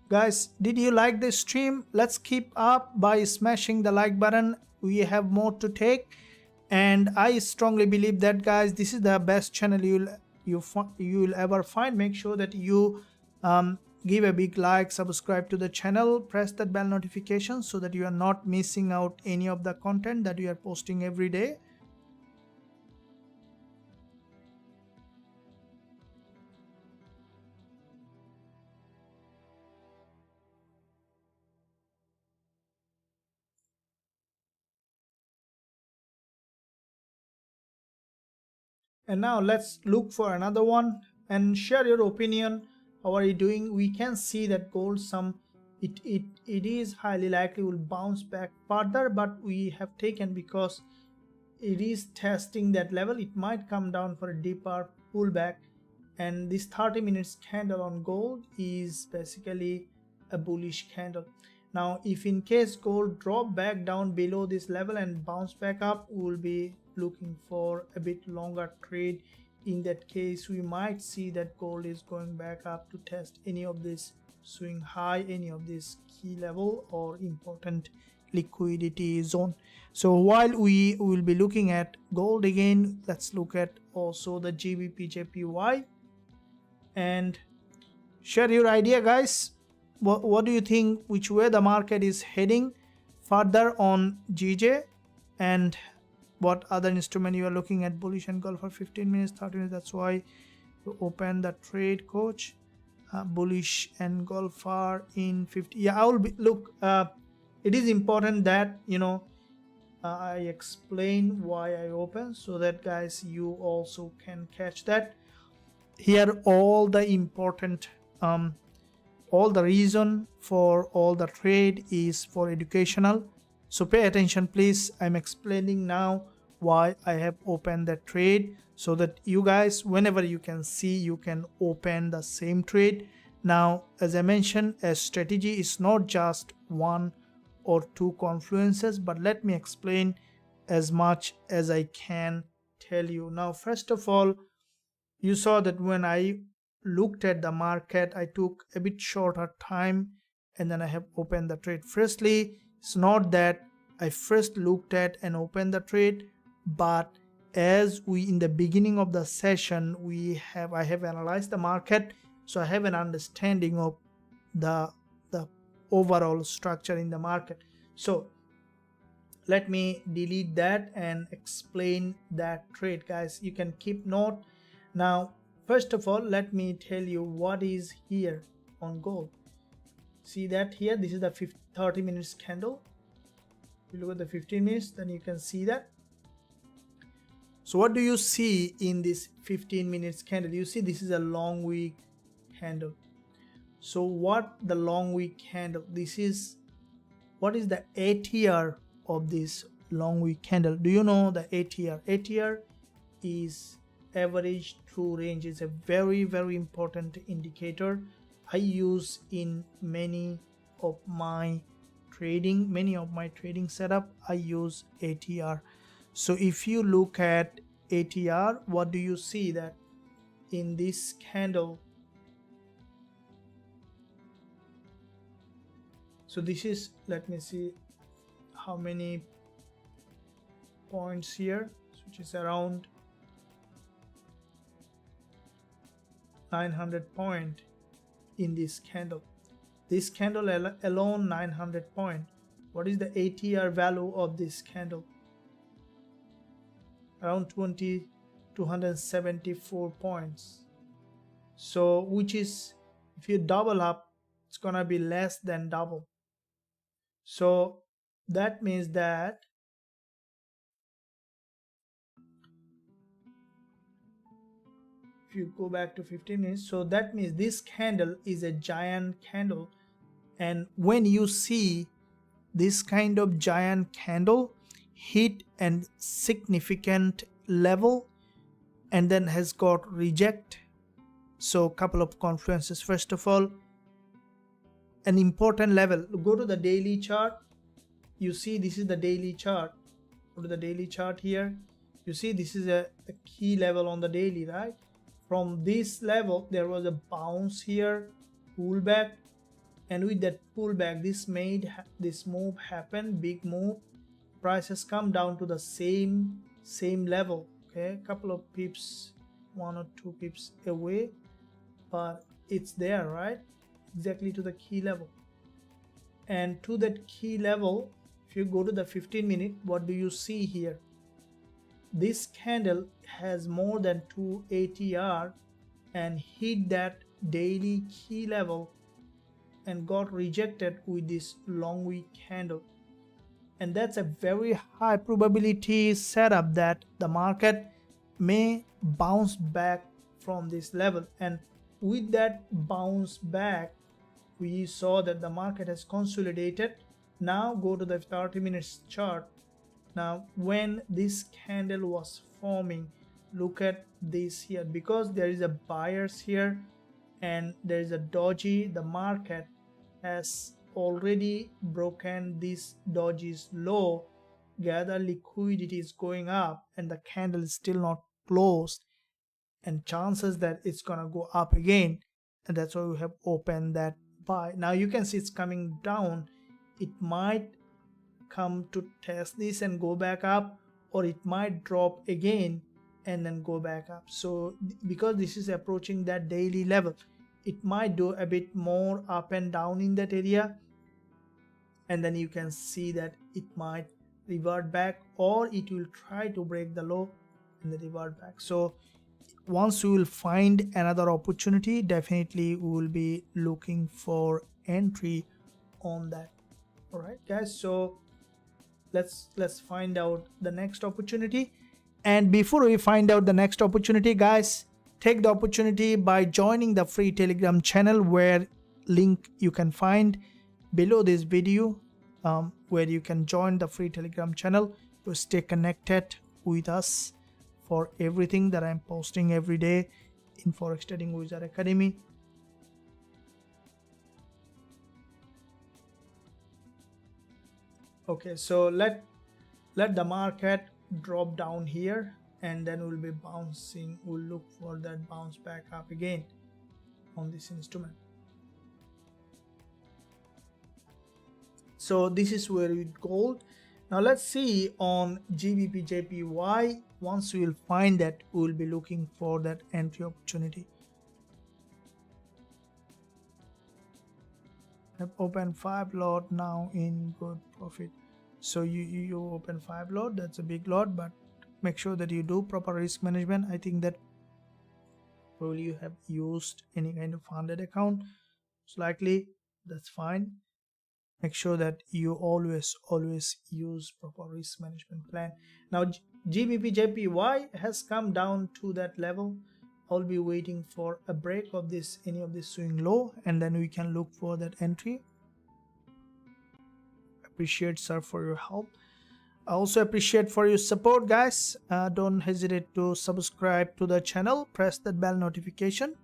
Guys, did you like this stream? Let's keep up by smashing the like button. We have more to take, and I strongly believe that, guys, this is the best channel you'll ever find. Make sure that you give a big like, subscribe to the channel, press that bell notification so that you are not missing out any of the content that we are posting every day. And now let's look for another one and share your opinion. How are you doing? We can see that gold it is highly likely will bounce back further, but we have taken because it is testing that level. It might come down for a deeper pullback, and this 30 minutes candle on gold is basically a bullish candle. Now if in case gold drop back down below this level and bounce back up, we will be looking for a bit longer trade. In that case, we might see that gold is going back up to test any of this swing high, any of this key level or important liquidity zone. So while we will be looking at gold again, let's look at also the GBP and share your idea, guys. What do you think, which way the market is heading further on GJ, and what other instrument you are looking at? Bullish and gold for 15 minutes, 30 minutes. That's why you open the trade, coach. Bullish and gold for in 50. Yeah, I will be, look, it is important that I explain why I open, so that, guys, you also can catch that. Here all the important all the reason for all the trade is for educational, so pay attention please. I'm explaining now why I have opened that trade, so that you guys, whenever you can see, you can open the same trade. Now, as I mentioned, a strategy is not just one or two confluences, but let me explain as much as I can tell you. Now, first of all, you saw that when I looked at the market, I took a bit shorter time and then I have opened the trade. Firstly, it's not that I first looked at and opened the trade, but as we in the beginning of the session I have analyzed the market, so I have an understanding of the overall structure in the market. So let me delete that and explain that trade, guys. You can keep note. Now, first of all, let me tell you what is here on gold. See that here, this is the 30 minutes candle. If you look at the 15 minutes, then you can see that. So what do you see in this 15 minutes candle? You see this is a long wick candle. So what the long wick candle, this is, what is the ATR of this long wick candle? Do you know the ATR? ATR is average true range. Is a very important indicator I use in many of my trading setup. I use ATR. So if you look at ATR, what do you see? That in this candle, so this is, let me see how many points here, which is around 900 point in this candle. This candle alone 900 point. What is the ATR value of this candle? Around 274 points. So which is, if you double up, it's gonna be less than double. So that means that if you go back to 15 minutes, so that means this candle is a giant candle. And when you see this kind of giant candle hit and significant level and then has got reject, so a couple of confluences. First of all, an important level, go to the daily chart. You see this is the daily chart. Go to the daily chart here. You see this is a key level on the daily, right? From this level there was a bounce here, pullback, and with that pullback this made this move happen, big move. Price has come down to the same level, okay, couple of pips, 1 or 2 pips away, but it's there, right? Exactly to the key level. And to that key level, if you go to the 15 minute, what do you see here? This candle has more than 2 ATR and hit that daily key level and got rejected with this long wick candle. And that's a very high probability setup that the market may bounce back from this level. And with that bounce back, we saw that the market has consolidated. Now go to the 30 minutes chart. Now when this candle was forming, look at this here, because there is a buyers here and there is a doji, the market has already broken this doji's low, gather liquidity is going up, and the candle is still not closed, and chances that it's gonna go up again, and that's why we have opened that buy. Now you can see it's coming down. It might come to test this and go back up, or it might drop again and then go back up. So because this is approaching that daily level, it might do a bit more up and down in that area, and then you can see that it might revert back, or it will try to break the low and then revert back. So once we will find another opportunity, definitely we will be looking for entry on that. All right guys, so let's find out the next opportunity. And before we find out the next opportunity, guys, take the opportunity by joining the free Telegram channel, where link you can find below this video, where you can join the free Telegram channel to stay connected with us for everything that I'm posting every day in Forex Trading Wizard Academy. Okay, so let the market drop down here, and then we'll be bouncing. We'll look for that bounce back up again on this instrument. So this is where we gold. Now let's see on Gbpusd. Once we will find that, we will be looking for that entry opportunity. I've opened 5 lot now in good profit. So you open 5 lot, that's a big lot, but make sure that you do proper risk management. I think that probably you have used any kind of funded account, so likely that's fine. Make sure that you always use proper risk management plan. Now Gbpusd has come down to that level. I'll be waiting for a break of this, any of this swing low, and then we can look for that entry. Appreciate, sir, for your help. I also appreciate for your support, guys. Don't hesitate to subscribe to the channel, press that bell notification.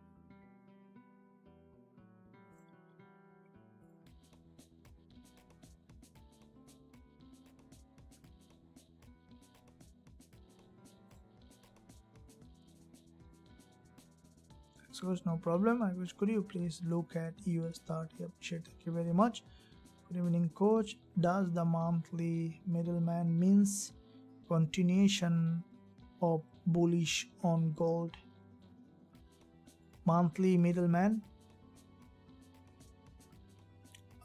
So it's no problem. I wish, could you please look at US30? Appreciate, thank you very much. Good evening, coach. Does the monthly middleman means continuation of bullish on gold? Monthly middleman,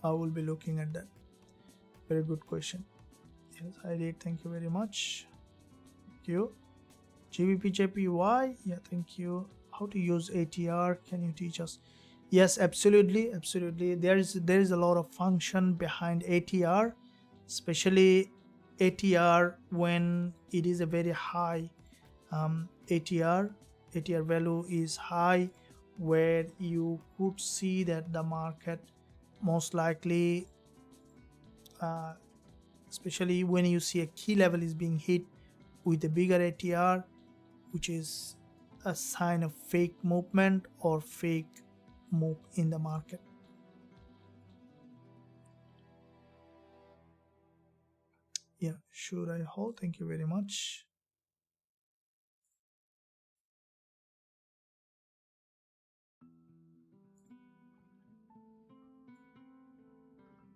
I will be looking at that. Very good question. Yes, I did. Thank you very much. Thank you. Gbpusd, yeah, thank you. How to use ATR, can you teach us? Yes, absolutely. There is a lot of function behind ATR, especially ATR when it is a very high ATR value is high, where you could see that the market most likely, especially when you see a key level is being hit with a bigger ATR, which is a sign of fake movement or fake move in the market. Yeah, should I hold? Thank you very much.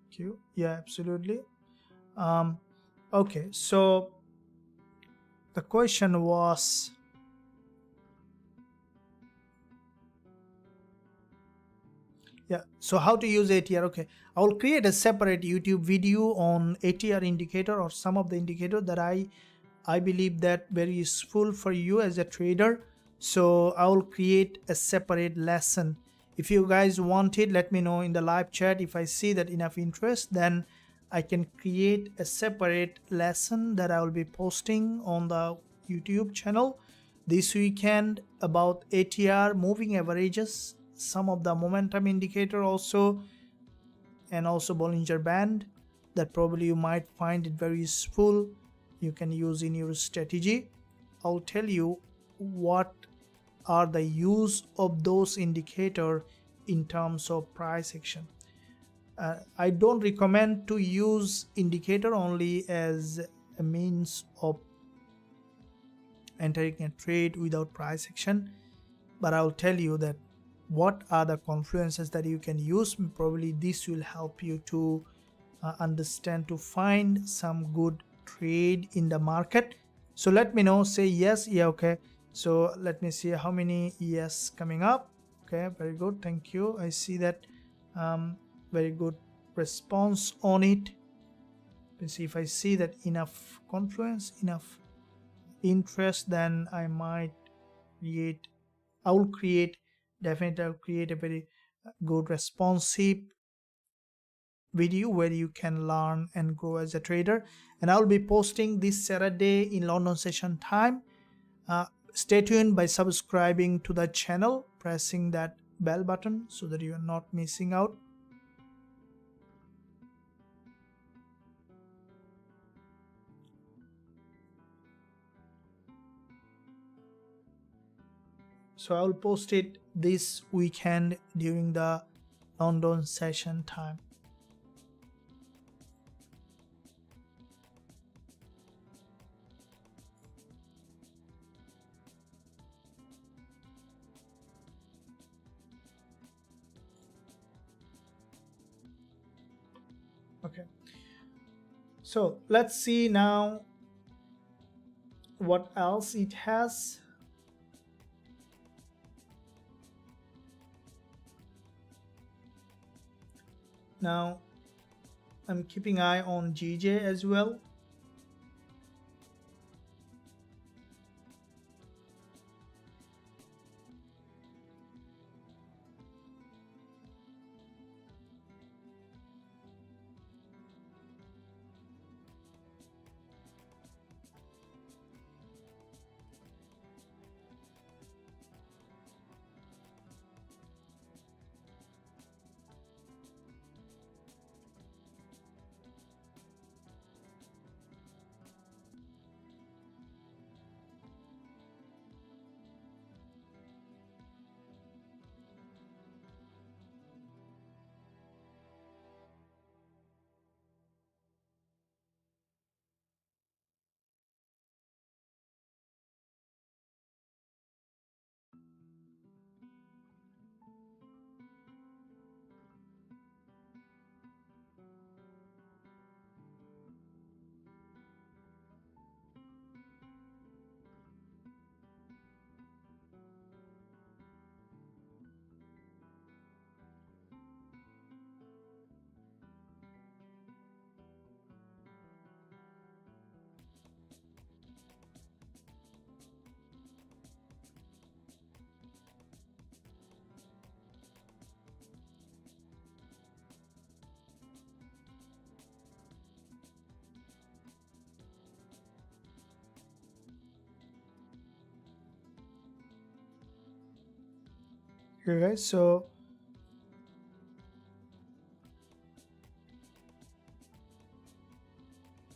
Thank you. Yeah, absolutely. Okay, so the question was, yeah, so how to use ATR? Okay, I will create a separate YouTube video on ATR indicator or some of the indicator that I believe that very useful for you as a trader. So I will create a separate lesson. If you guys want it, let me know in the live chat. If I see that enough interest, then I can create a separate lesson that I will be posting on the YouTube channel this weekend about ATR, moving averages, some of the momentum indicator also, and also Bollinger Band, that probably you might find it very useful. You can use in your strategy. I'll tell you what are the use of those indicator in terms of price action. I don't recommend to use indicator only as a means of entering a trade without price action, but I'll tell you that what are the confluences that you can use. Probably this will help you to understand, to find some good trade in the market. So let me know, say yes, yeah, okay. So let me see how many yes coming up. Okay, very good, thank you. I see that very good response on it. Let's see if I see that enough confluence, enough interest, then I might create, definitely I'll create a very good responsive video where you can learn and grow as a trader. And I'll be posting this Saturday in London session time. Stay tuned by subscribing to the channel, pressing that bell button so that you are not missing out. So I'll post it this weekend during the London session time. Okay, so let's see now what else it has. Now I'm keeping eye on GJ as well. Okay guys, so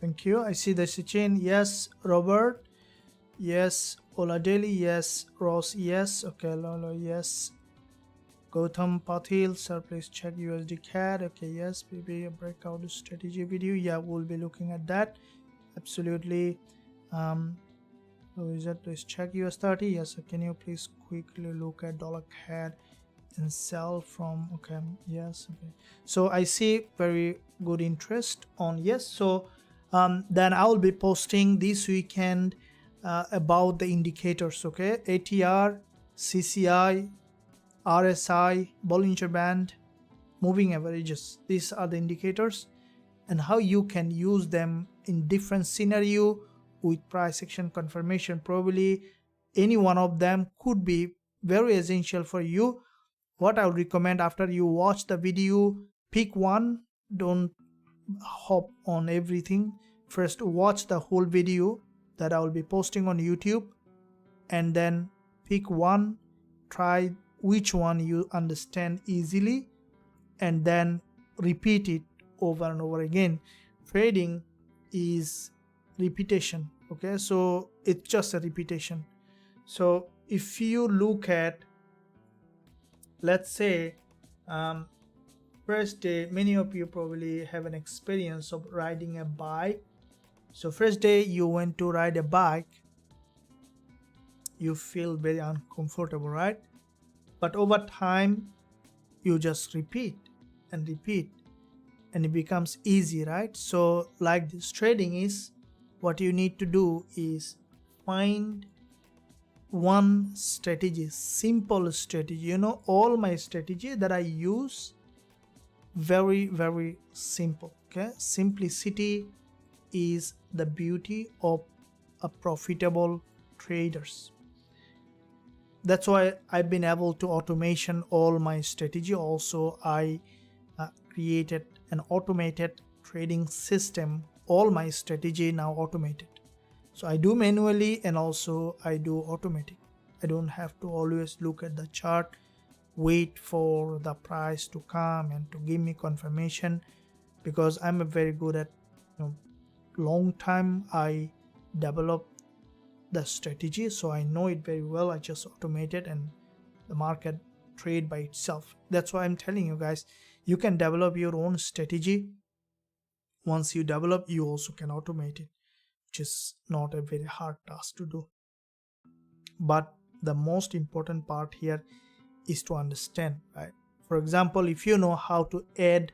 thank you. I see the Sachin, yes. Robert, yes. Oladeli, yes. Ross, yes. Okay, Lolo, yes. Gautam Patil, sir, please check USD CAD. Okay, yes. Maybe a breakout strategy video. Yeah, we'll be looking at that. Absolutely. So is that, please check US30. Yes. So can you please quickly look at dollar CAD and sell from? Okay, yes. Okay, so I see very good interest on, yes. So then I will be posting this weekend about the indicators. Okay, ATR, CCI, RSI, Bollinger Band, moving averages. These are the indicators and how you can use them in different scenario with price action confirmation. Probably any one of them could be very essential for you. What I would recommend, after you watch the video, pick one. Don't hop on everything. First watch the whole video that I will be posting on YouTube, and then pick one, try which one you understand easily, and then repeat it over and over again. Trading is repetition. Okay, so it's just a repetition. So if you look at, let's say, first day, many of you probably have an experience of riding a bike. So first day you went to ride a bike, you feel very uncomfortable, right? But over time you just repeat and repeat and it becomes easy, right? So like this trading is, what you need to do is find one strategy, simple strategy. You know, all my strategy that I use, very simple. Okay, simplicity is the beauty of a profitable traders. That's why I've been able to automation all my strategy. Also I created an automated trading system. All my strategy now automated. So I do manually and also I do automatic. I don't have to always look at the chart, wait for the price to come and to give me confirmation, because I'm a very good at, long time I developed the strategy, so I know it very well. I just automate it and the market trade by itself. That's why I'm telling you guys, you can develop your own strategy. Once you develop, you also can automate it, which is not a very hard task to do. But the most important part here is to understand, right? For example, if you know how to add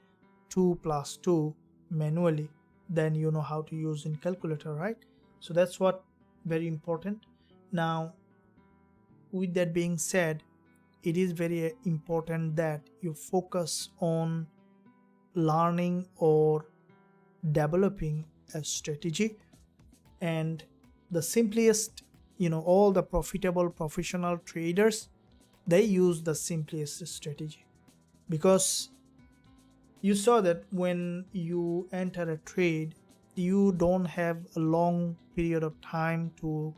2 plus 2, manually than you know how to use in calculator, right? So that's what very important. Now with that being said, it is very important that you focus on learning or developing a strategy. And the simplest, all the profitable professional traders, they use the simplest strategy, because you saw that when you enter a trade, you don't have a long period of time to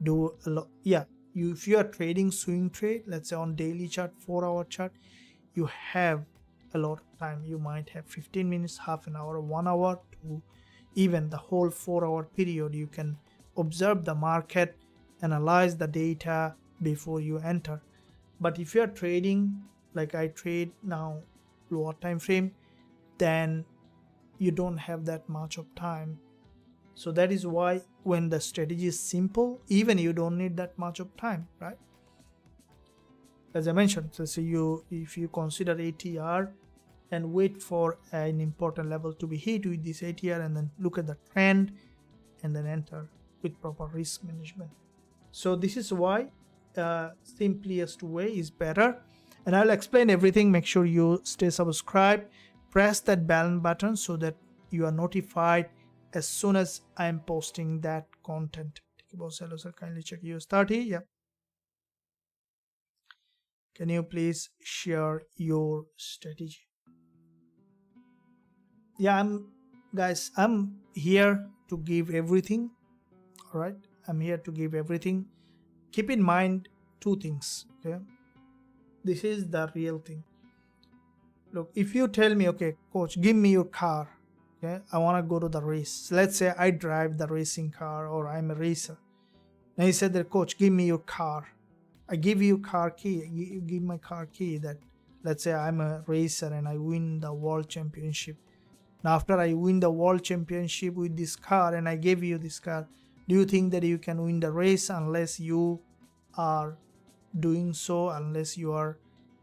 do a lot. If you are trading swing trade, let's say on daily chart, 4-hour chart, you have a lot of time. You might have 15 minutes, half an hour, 1 hour, to even the whole 4-hour period. You can observe the market, analyze the data before you enter. But if you are trading like I trade now, lower time frame, then you don't have that much of time. So that is why when the strategy is simple, even you don't need that much of time, right? As I mentioned, so if you consider ATR and wait for an important level to be hit with this ATR, and then look at the trend and then enter with proper risk management. So this is why simplest way is better, and I'll explain everything. Make sure you stay subscribed, press that bell button so that you are notified as soon as I'm posting that content. Hello sir, kindly check US30. Yeah, can you please share your strategy? Yeah, I'm here to give everything. All right, I'm here to give everything. Keep in mind two things. Okay, this is the real thing. Look, if you tell me, okay coach, give me your car, okay, I want to go to the race. Let's say I drive the racing car, or I'm a racer. Now you said that, coach, give me your car. I give you car key. You give my car key. That, let's say I'm a racer and I win the world championship. Now after I win the world championship with this car and I gave you this car, do you think that you can win the race unless you are doing so, unless you are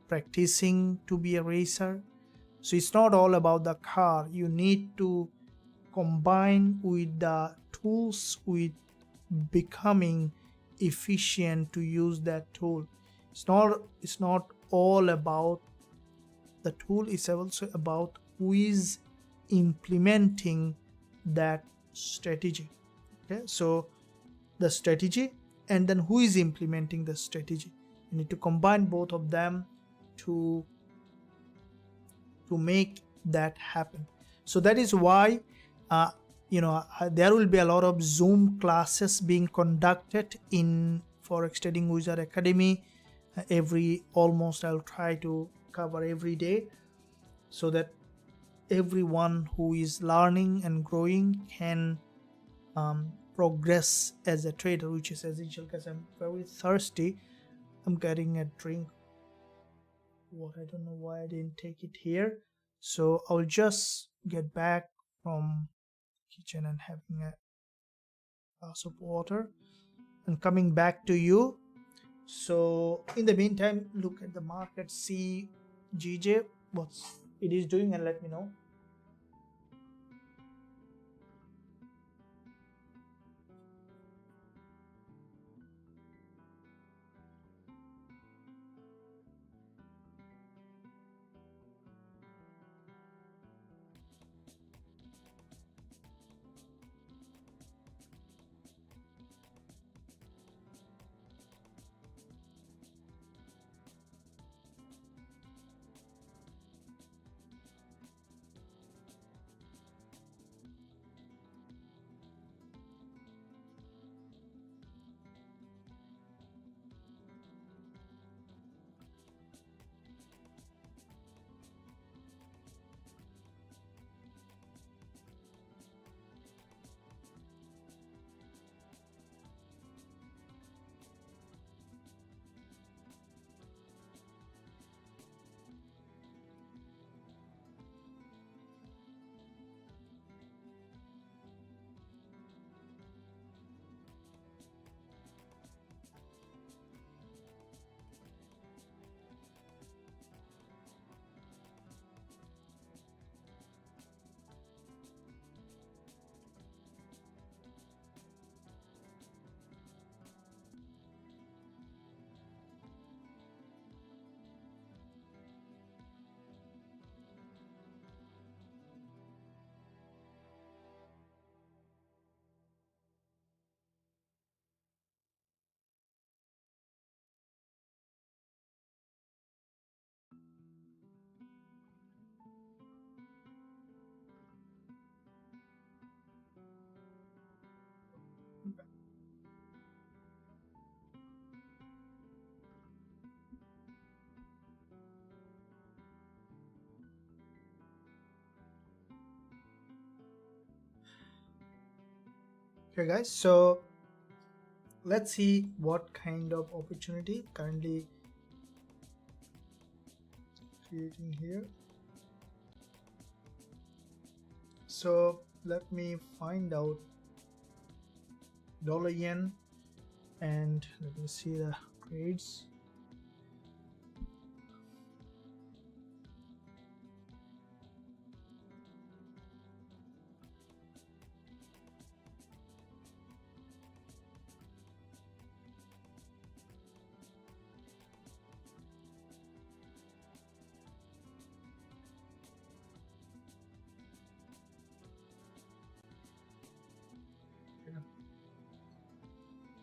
practicing to be a racer? So it's not all about the car. You need to combine with the tools, with becoming efficient to use that tool. It's not all about the tool, it's also about who is implementing that strategy. Okay, so the strategy and then who is implementing the strategy, you need to combine both of them to make that happen. So that is why there will be a lot of Zoom classes being conducted in Forex Trading Wizard Academy. Almost I'll try to cover every day, so that everyone who is learning and growing can progress as a trader, which is essential. Because I'm very thirsty. I'm getting a drink. I don't know why I didn't take it here. So I'll just get back from kitchen and having a glass of water and coming back to you. So in the meantime, look at the market, see GJ what it is doing, and let me know. Okay guys, so let's see what kind of opportunity currently creating here. So let me find out dollar yen and let me see the trades.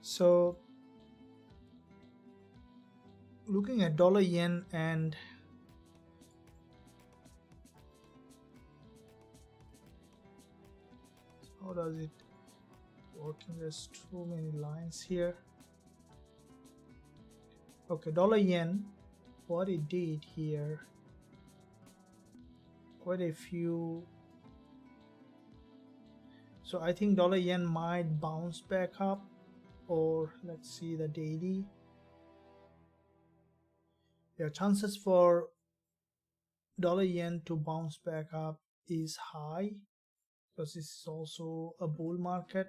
So looking at dollar yen, and how does it working? There's too many lines here. Okay, dollar yen, what it did here, quite a few. So I think dollar yen might bounce back up, or let's see the daily. Yeah, chances for dollar yen to bounce back up is high because this is also a bull market.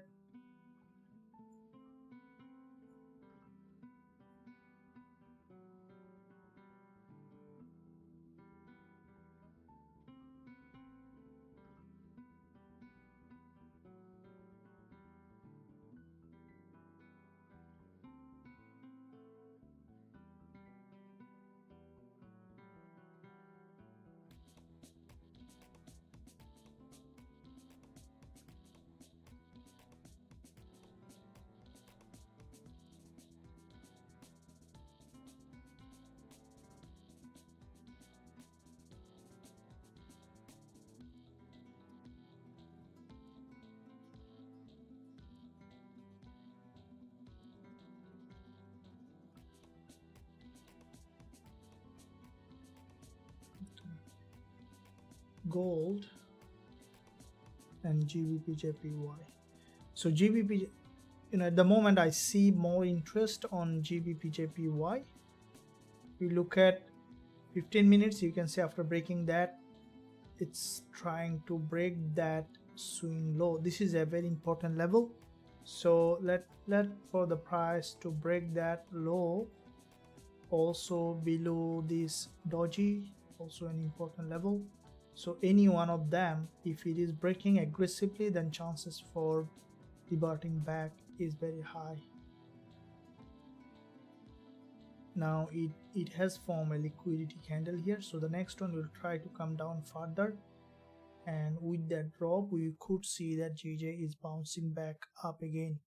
Gold and Gbpusd. So GBP, at the moment I see more interest on Gbpusd. We look at 15 minutes, you can see after breaking that, it's trying to break that swing low. This is a very important level, so let for the price to break that low, also below this doji, also an important level. So any one of them, if it is breaking aggressively, then chances for reverting back is very high. Now it has formed a liquidity candle here, so the next one will try to come down further, and with that drop we could see that GJ is bouncing back up again.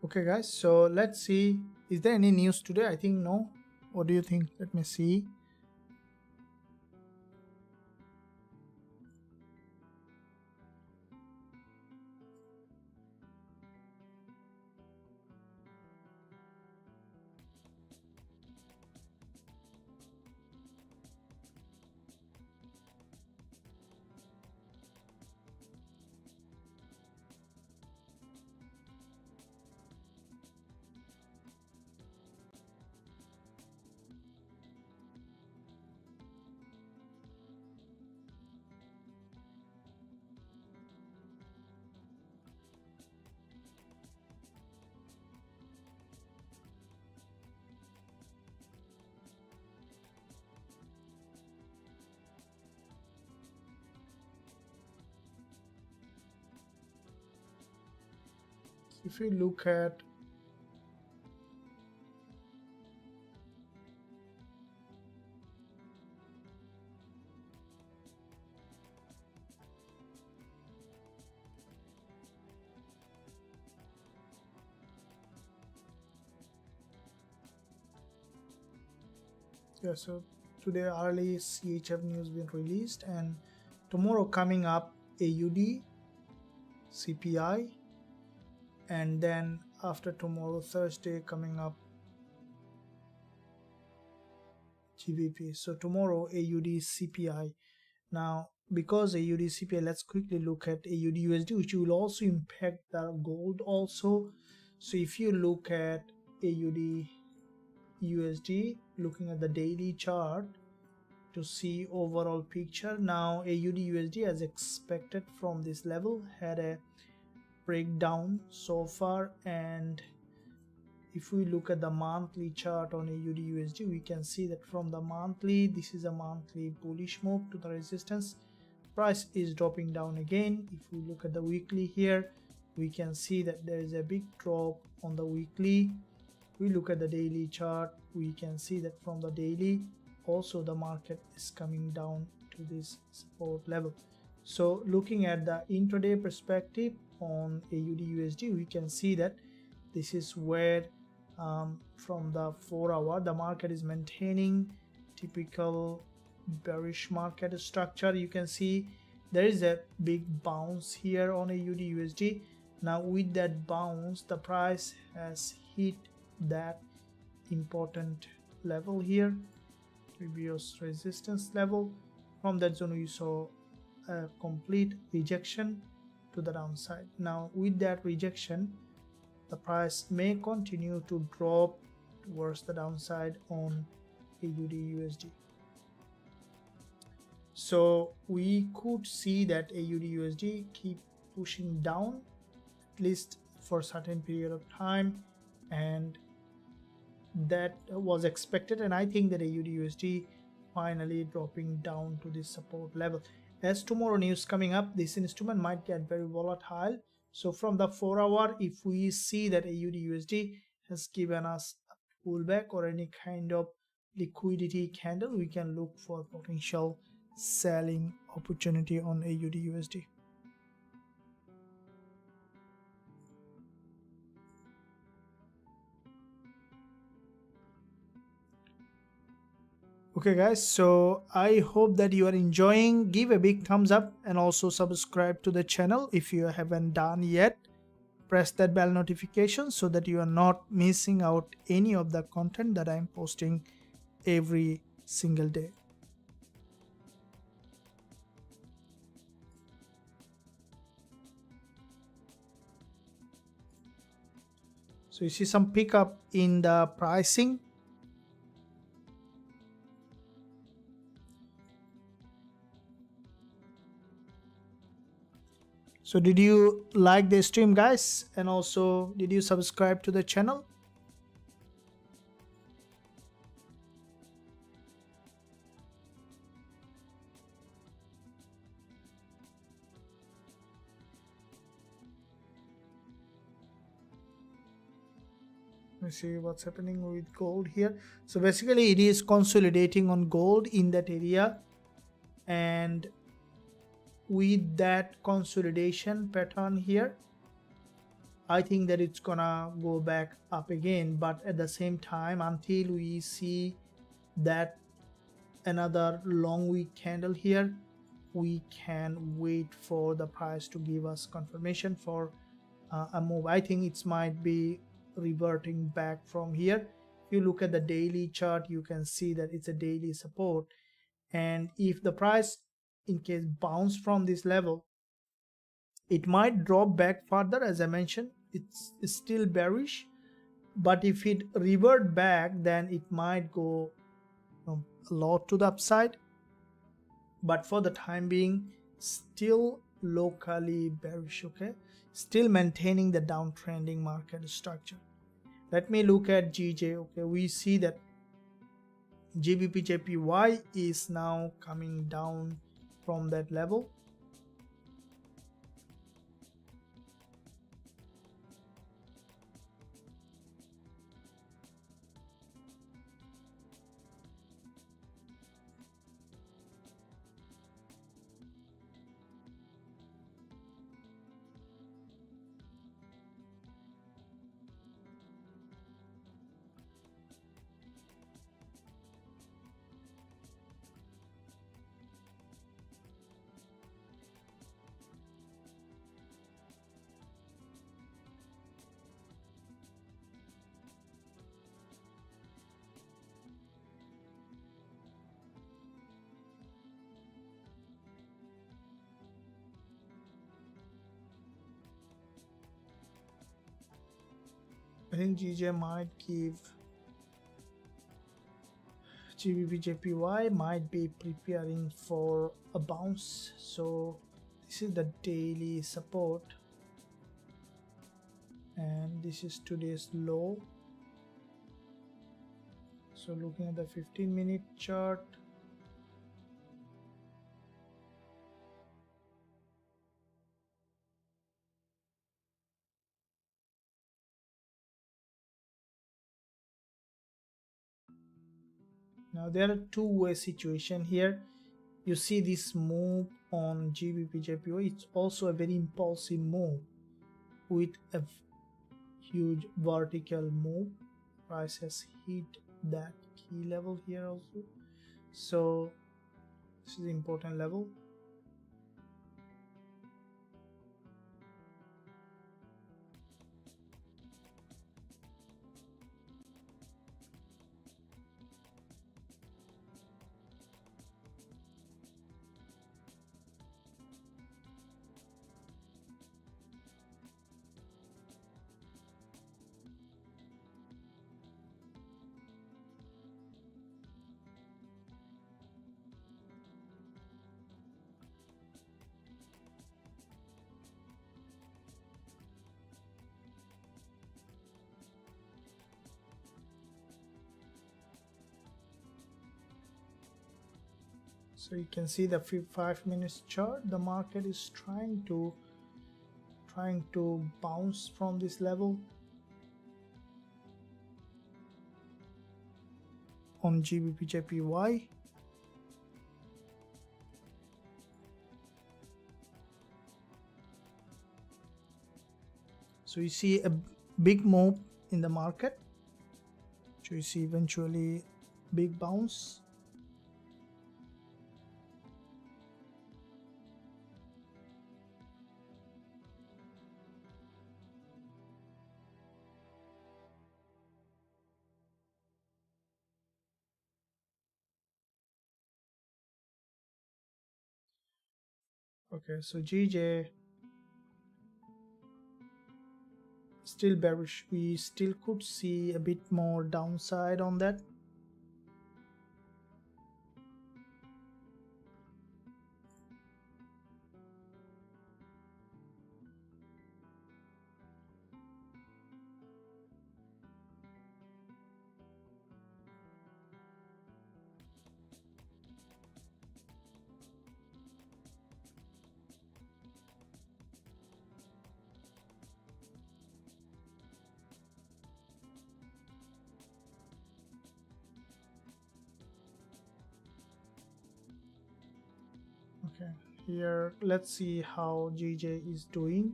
Okay guys, so let's see, is there any news today? I think no. What do you think? Let me see. If we look at so today early CHF news been released, and tomorrow coming up AUD, CPI, and then after tomorrow Thursday coming up GBP. So tomorrow AUD CPI. Now because AUD CPI, let's quickly look at AUD USD, which will also impact the gold also. So if you look at AUD USD, looking at the daily chart to see overall picture, now AUD USD as expected from this level had a breakdown so far, and if we look at the monthly chart on AUD USD, we can see that from the monthly, this is a monthly bullish move to the resistance. Price is dropping down again. If we look at the weekly here, we can see that there is a big drop on the weekly. We look at the daily chart, we can see that from the daily also the market is coming down to this support level. So looking at the intraday perspective on AUD USD, we can see that this is where from the 4 hour the market is maintaining typical bearish market structure. You can see there is a big bounce here on AUD USD. Now with that bounce, the price has hit that important level here, previous resistance level. From that zone we saw a complete rejection to the downside. Now with that rejection, the price may continue to drop towards the downside on AUD USD. So we could see that AUD USD keep pushing down at least for a certain period of time, and that was expected, and I think that AUD USD finally dropping down to this support level. As tomorrow news coming up, this instrument might get very volatile. So from the 4 hour, if we see that AUD USD has given us a pullback or any kind of liquidity candle, we can look for potential selling opportunity on AUD USD. Okay guys, so I hope that you are enjoying. Give a big thumbs up and also subscribe to the channel if you haven't done yet. Press that bell notification so that you are not missing out any of the content that I'm posting every single day. So you see some pickup in the pricing. So did you like the stream guys, and also did you subscribe to the channel? Let's see what's happening with gold here. So basically it is consolidating on gold in that area, and with that consolidation pattern here, I think that it's gonna go back up again. But at the same time, until we see that another long week candle here, we can wait for the price to give us confirmation for a move. I think it might be reverting back from here. If you look at the daily chart, you can see that it's a daily support, and if the price in case bounce from this level, it might drop back further. As I mentioned, it's still bearish, but if it revert back, then it might go a lot to the upside. But for the time being, still locally bearish. Okay, still maintaining the downtrending market structure. Let me look at GJ. Okay, we see that Gbpusd is now coming down from that level. I think GJ might give GBPJPY might be preparing for a bounce. So this is the daily support and this is today's low. So looking at the 15-minute chart, now there are two-way situation here. You see this move on GBPJPY, it's also a very impulsive move with a huge vertical move. Price has hit that key level here also, so this is an important level. So you can see the 5 minutes chart, the market is trying to bounce from this level on GBPJPY. So you see a big move in the market, so you see eventually big bounce. Okay, so GJ still bearish. We still could see a bit more downside on that. Okay, here let's see how GJ is doing.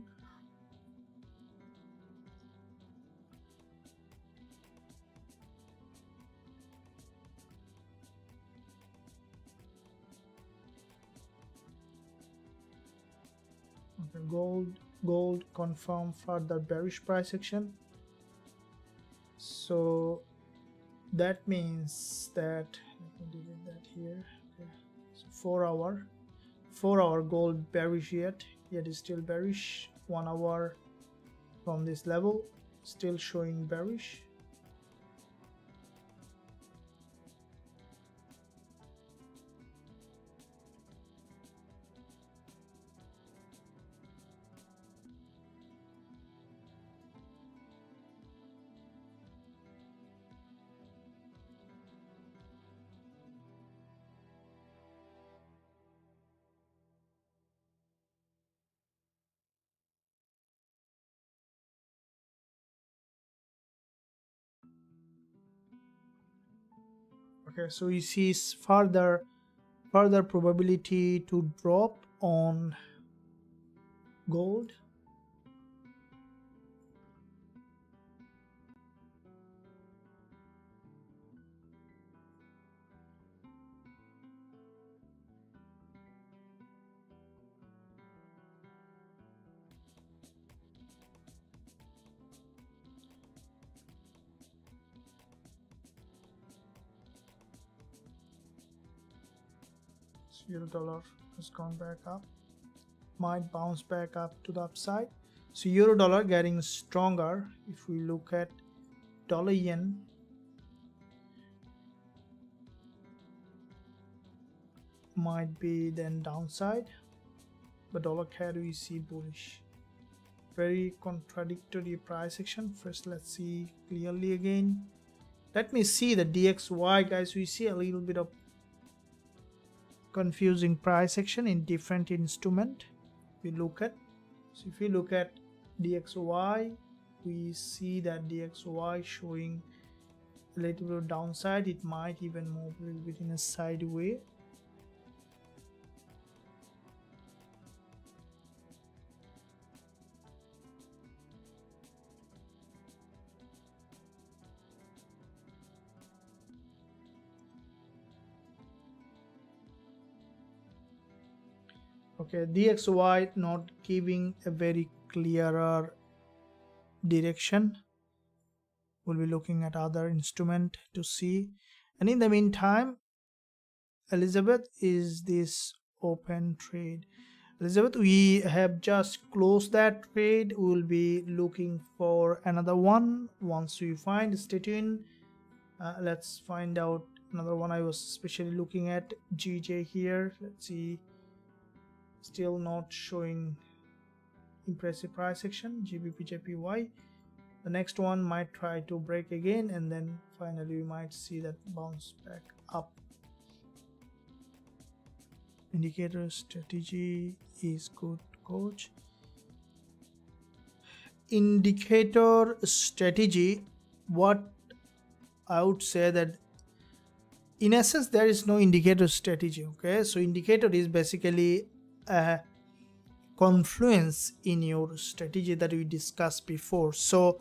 Okay, gold confirm further bearish price action. So that means that, let me delete that here. Okay, so 4 hour gold bearish yet is still bearish. 1 hour from this level still showing bearish. Okay, so you see further probability to drop on gold. Euro dollar has gone back up, might bounce back up to the upside. So euro dollar getting stronger. If we look at dollar yen might be then downside, but dollar CAD we see bullish. Very contradictory price action. First, let's see clearly again. Let me see the DXY, guys. We see a little bit of confusing price action in different instrument we look at. So if we look at DXY, we see that DXY showing a little bit of downside. It might even move a little bit in a sideways. Okay, DXY not giving a very clearer direction. We'll be looking at other instrument to see. And in the meantime, Elizabeth, is this open trade? Elizabeth, we have just closed that trade. We'll be looking for another one once we find. Stay tuned. Let's find out another one. I was especially looking at GJ here. Let's see. Still not showing impressive price action. Gbpusd. The next one might try to break again, and then finally we might see that bounce back up. Indicator strategy is good, coach. Indicator strategy, what I would say that in essence there is no indicator strategy. Okay, so indicator is basically a confluence in your strategy that we discussed before. So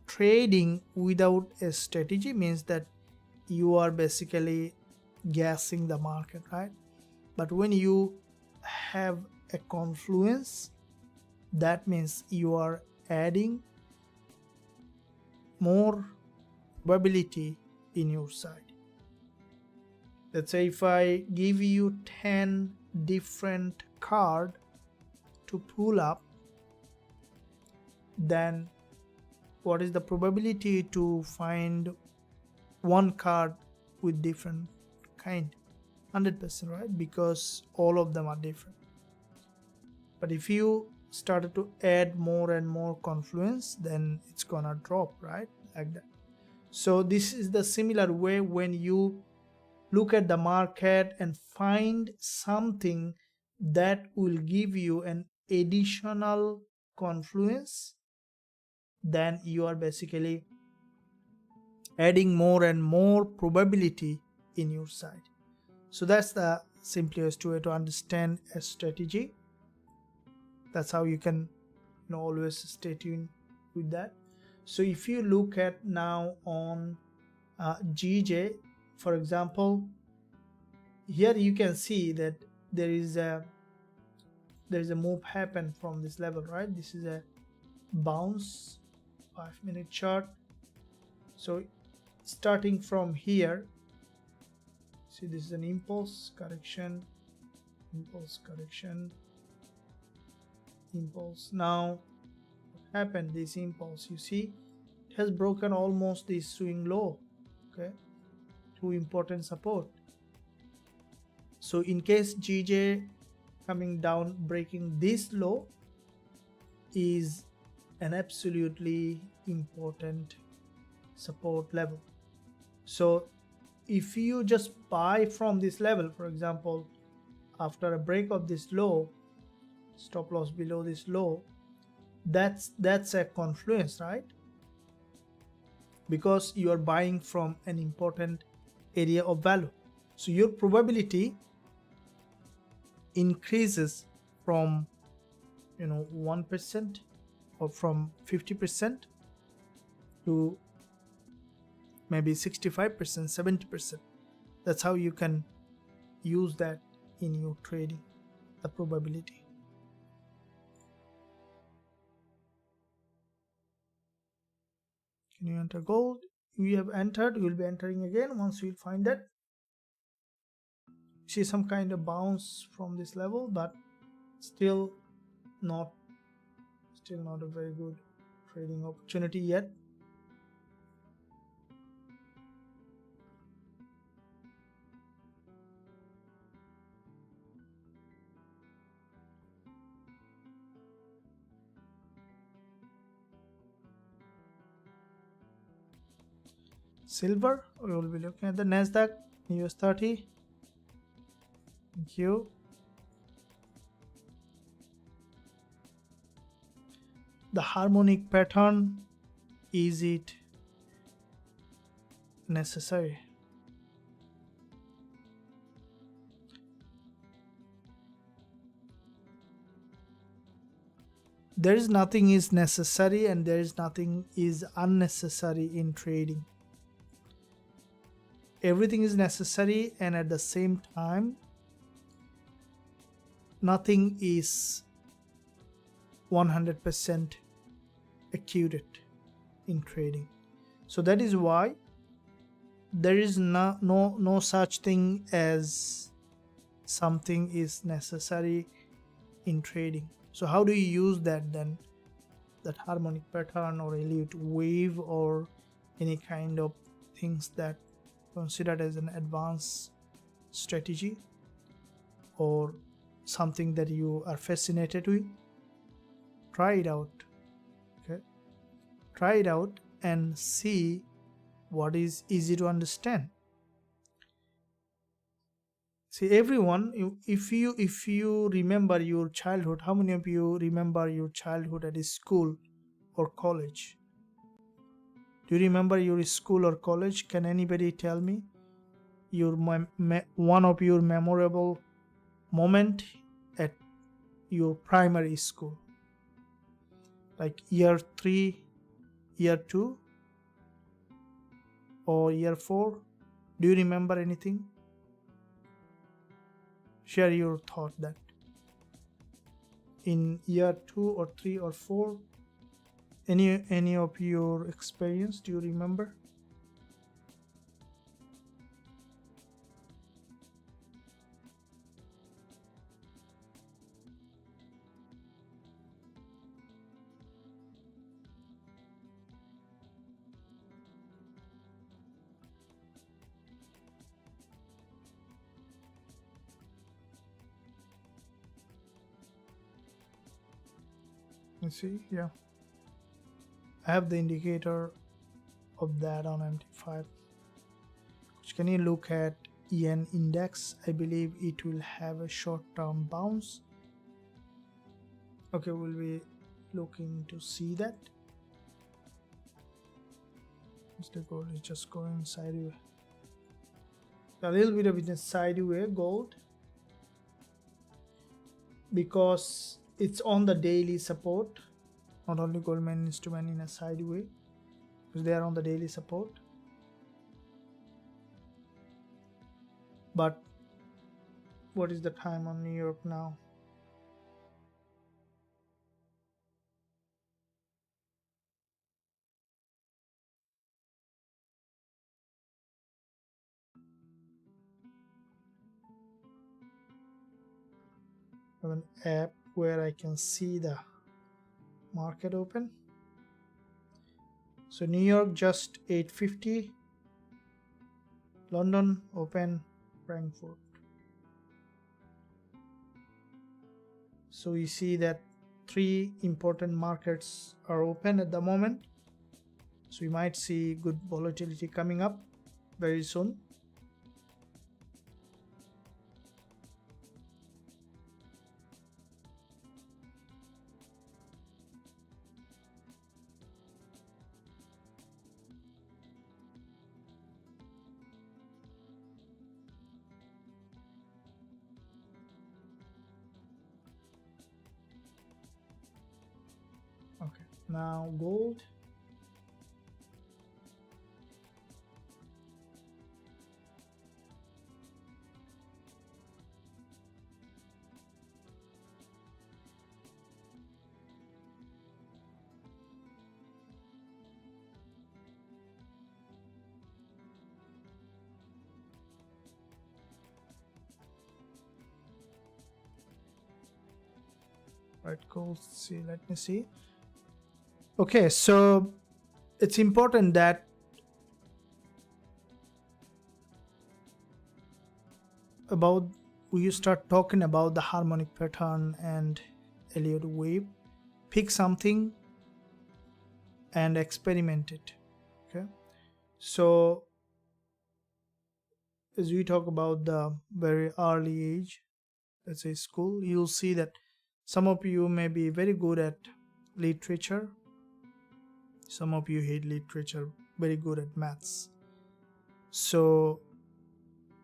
trading without a strategy means that you are basically guessing the market, right? But when you have a confluence, that means you are adding more probability in your side. Let's say if I give you 10 different card to pull up, then what is the probability to find one card with different kind? 100%, right? Because all of them are different. But if you started to add more and more confluence, then it's gonna drop, right? Like that. So this is the similar way when you look at the market and find something that will give you an additional confluence, then you are basically adding more and more probability in your side. So that's the simplest way to understand a strategy. That's how you can always stay tuned with that. So if you look at now on GJ, for example, here you can see that there is a move happen from this level, right? This is a bounce 5-minute chart. So starting from here, see, this is an impulse correction, impulse correction, impulse. Now what happened? This impulse, you see, it has broken almost this swing low. Okay, two important support. So in case GJ coming down, breaking this low is an absolutely important support level. So if you just buy from this level, for example, after a break of this low, stop loss below this low, that's a confluence, right? Because you are buying from an important area of value. So your probability increases from 1% or from 50% to maybe 65%, 70%. That's how you can use that in your trading, the probability. Can you enter gold? We have entered. We will be entering again once we find that. See some kind of bounce from this level, but still not a very good trading opportunity yet. Silver, we will be looking at the NASDAQ, US30. Thank you. The harmonic pattern, is it necessary? There is nothing is necessary and there is nothing is unnecessary in trading. Everything is necessary, and at the same time nothing is 100% accurate in trading. So that is why there is no such thing as something is necessary in trading. So how do you use that then? That harmonic pattern or Elliott wave or any kind of things that considered as an advanced strategy or something that you are fascinated with? Try it out. Okay, try it out and see what is easy to understand. See, everyone, if you remember your childhood, how many of you remember your childhood at school or college? Do you remember your school or college? Can anybody tell me your one of your memorable moment at your primary school, like year 3, year 2, or year 4? Do you remember anything? Share your thought that in year 2 or 3 or 4, any of your experience, do you remember? You see, yeah, I have the indicator of that on MT5. Can you look at yen index? I believe it will have a short-term bounce. Okay, we'll be looking to see that. The gold is just going sideways. A little bit of a sideways gold because it's on the daily support. Not only Goldman instrument in a sideways, because they are on the daily support. But what is the time on New York now? I have an app where I can see the market open. So New York just 850, London open, Frankfurt. So you see that 3 important markets are open at the moment. So we might see good volatility coming up very soon. Okay, now gold. Right, gold. See, let me see. Okay, so it's important that you start talking about the harmonic pattern and Elliott wave. Pick something and experiment it. Okay, So as we talk about the very early age, let's say school, you'll see that some of you may be very good at literature, some of you hate literature, very good at maths. So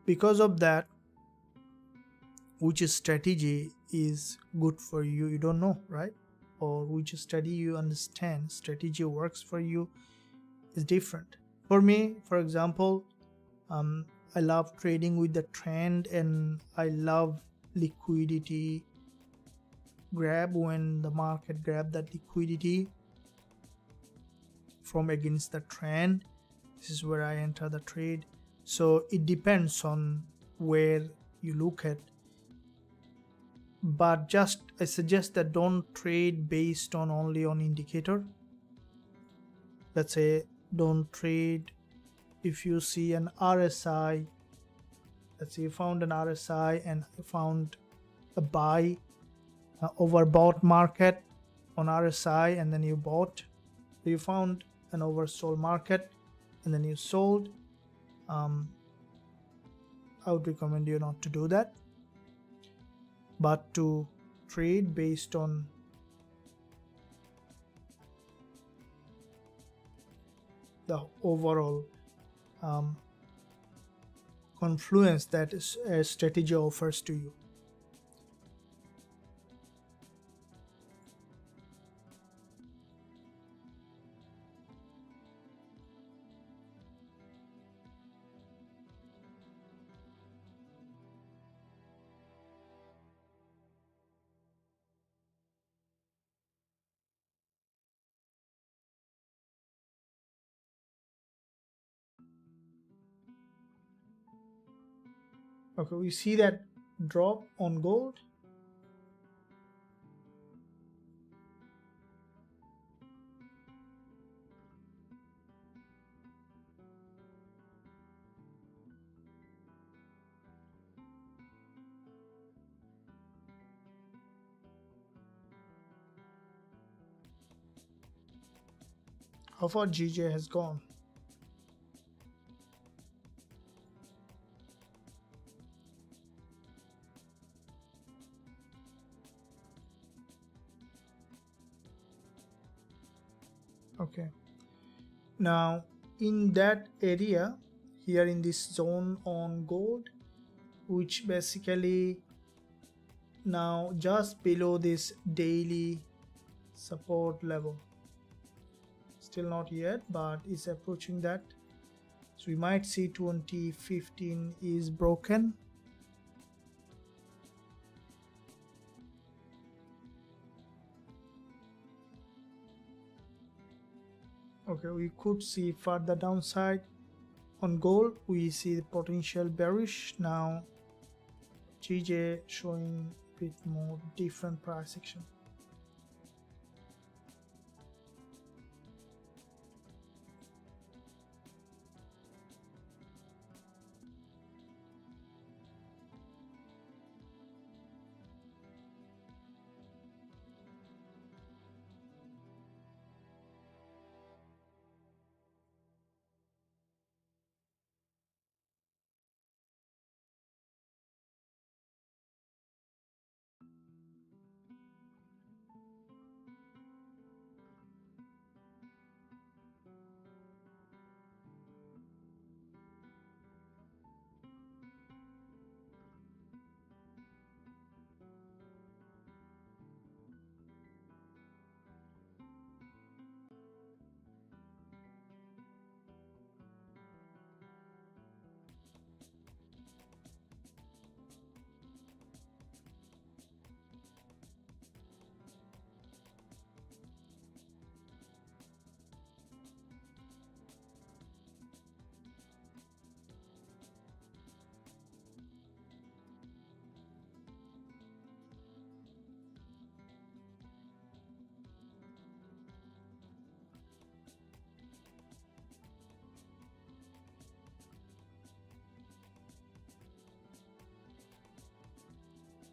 because of that, which strategy is good for you, you don't know, right? Or which study you understand strategy works for you is different. For me, for example, I love trading with the trend, and I love liquidity grab when the market grab that liquidity from against the trend. This is where I enter the trade. So it depends on where you look at, but just I suggest that don't trade based on only on indicator. Let's say don't trade if you see an RSI. Let's say you found an RSI and found a buy, overbought market on RSI, and then you bought. You found an oversold market and then you sold. I would recommend you not to do that, but to trade based on the overall confluence that a strategy offers to you. Okay, we see that drop on gold. How far GJ has gone? Okay, now in that area here in this zone on gold, which basically now just below this daily support level, still not yet, but is approaching that. So we might see 2015 is broken. Okay, we could see further downside on gold. We see the potential bearish. Now GJ showing a bit more different price action.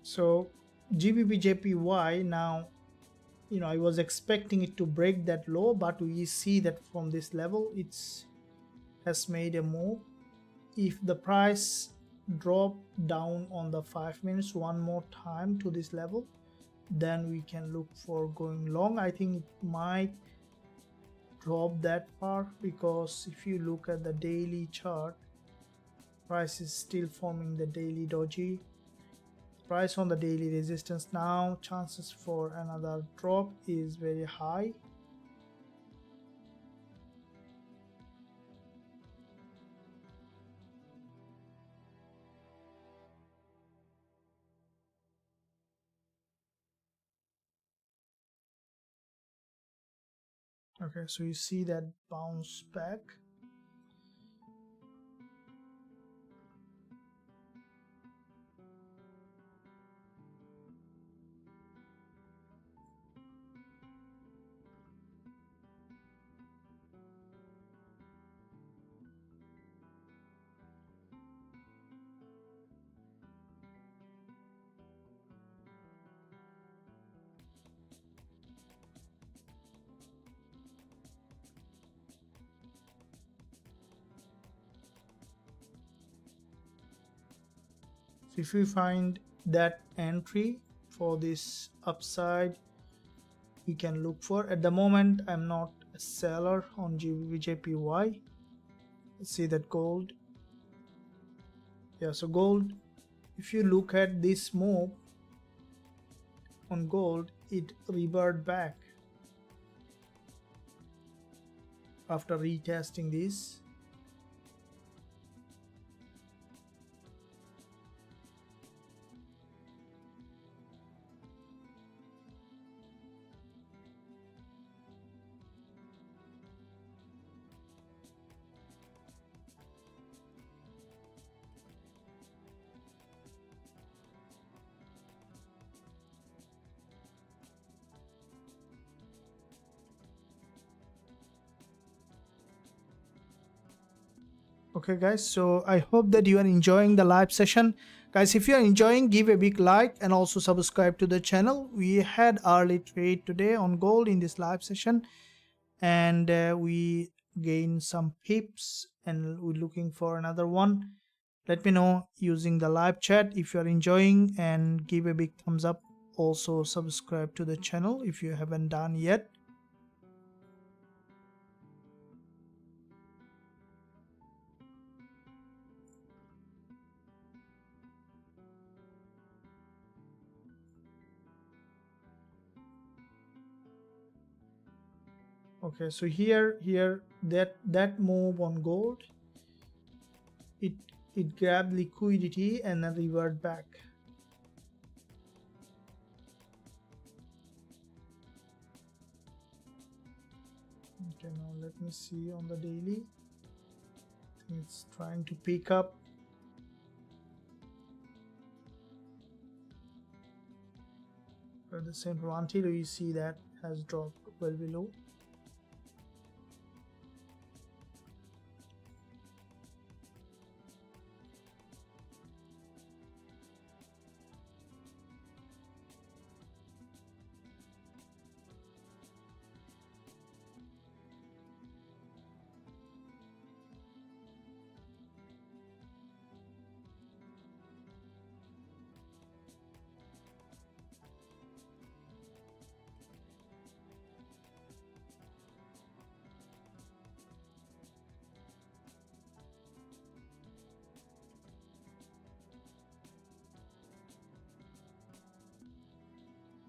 So GBPJPY now, I was expecting it to break that low, but we see that from this level it's has made a move. If the price drop down on the 5 minutes one more time to this level, then we can look for going long. I think it might drop that far, because if you look at the daily chart, price is still forming the daily doji, price on the daily resistance. Now chances for another drop is very high. Okay, so you see that bounce back. So if you find that entry for this upside, you can look for. At the moment, I'm not a seller on Gbpusd. Let's see that gold. Yeah, so gold, if you look at this move on gold, it reverted back after retesting this. Okay guys, so I hope that you are enjoying the live session. Guys, if you are enjoying, give a big like and also subscribe to the channel. We had early trade today on gold in this live session, and we gained some pips, and we're looking for another one. Let me know using the live chat if you are enjoying, and give a big thumbs up. Also subscribe to the channel if you haven't done yet. Okay, so here that move on gold, it grabbed liquidity and then revert back. Okay, now let me see on the daily. I think it's trying to pick up. At the same time, until we see that has dropped well below.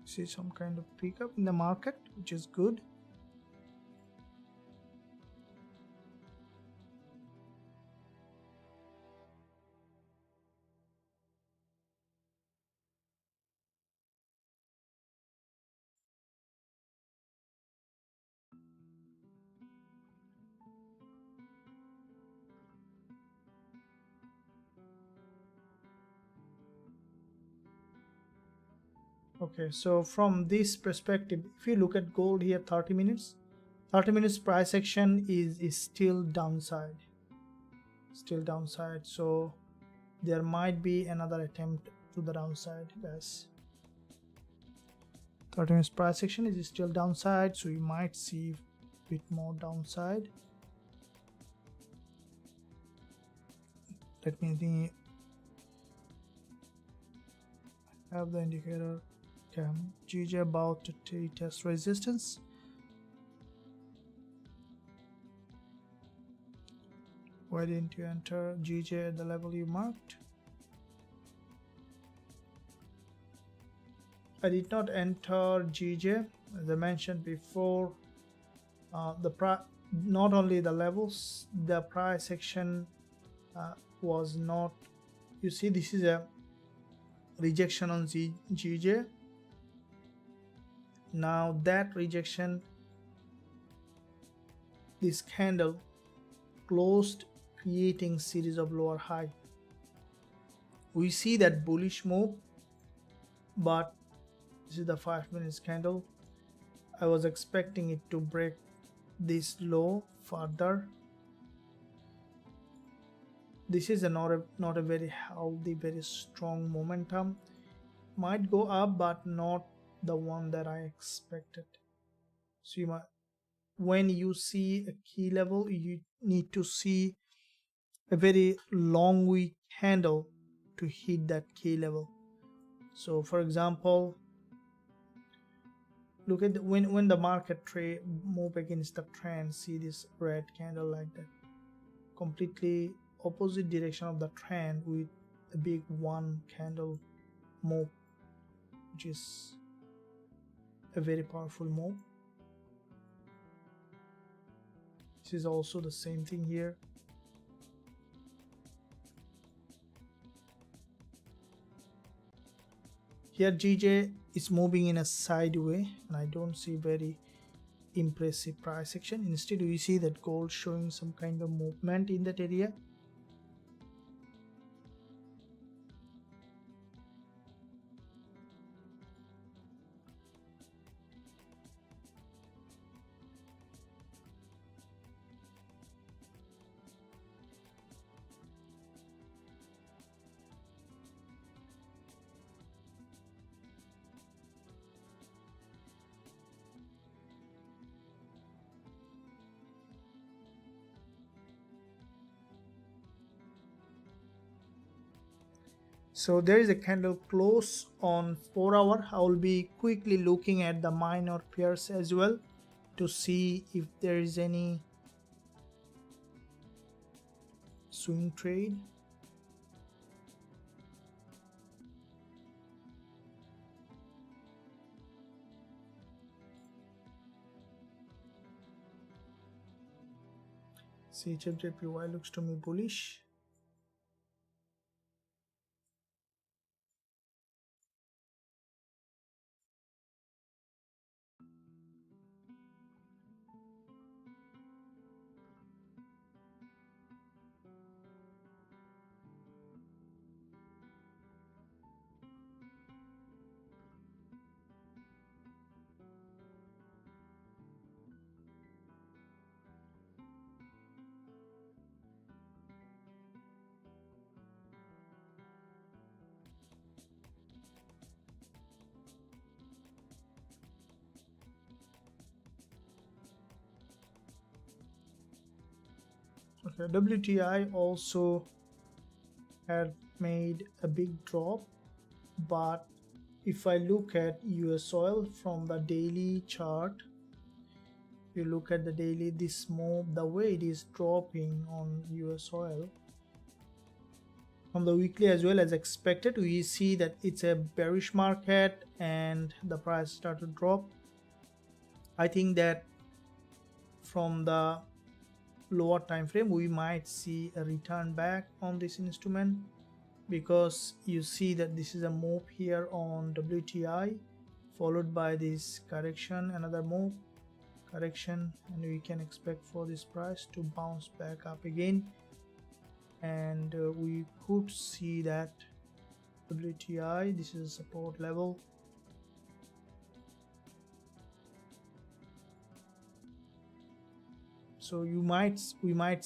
See some kind of pickup in the market, which is good. Okay, so from this perspective, if you look at gold here, 30 minutes price action is still downside, so there might be another attempt to the downside, guys. 30 minutes price action is still downside, so you might see a bit more downside. Let me have the indicator cam. GJ about to test resistance. Why didn't you enter GJ at the level you marked? I did not enter GJ, as I mentioned before. Not only the levels, the price action was not. You see, this is a rejection on GJ. Now that rejection, this candle closed, creating series of lower high. We see that bullish move, but this is the 5 minutes candle. I was expecting it to break this low further. This is not a very healthy, very strong momentum. Might go up, but not the one that I expected. So when you see a key level, you need to see a very long weak candle to hit that key level. So for example, look at when the market trade move against the trend, see this red candle like that, completely opposite direction of the trend with a big one candle move, which is a very powerful move. This is also the same thing here. Here GJ is moving in a sideway, and I don't see very impressive price action. Instead we see that gold showing some kind of movement in that area. So there is a candle close on 4 hour. I will be quickly looking at the minor pairs as well to see if there is any swing trade. Usdjpy looks to me bullish. Okay, WTI also had made a big drop, but if I look at US oil from the daily chart, you look at the daily, this move, the way it is dropping on US oil from the weekly as well as expected, we see that it's a bearish market and the price started to drop. I think that from the lower time frame we might see a return back on this instrument, because you see that this is a move here on WTI followed by this correction, another move, correction, and we can expect for this price to bounce back up again, and we could see that WTI, this is a support level. So we might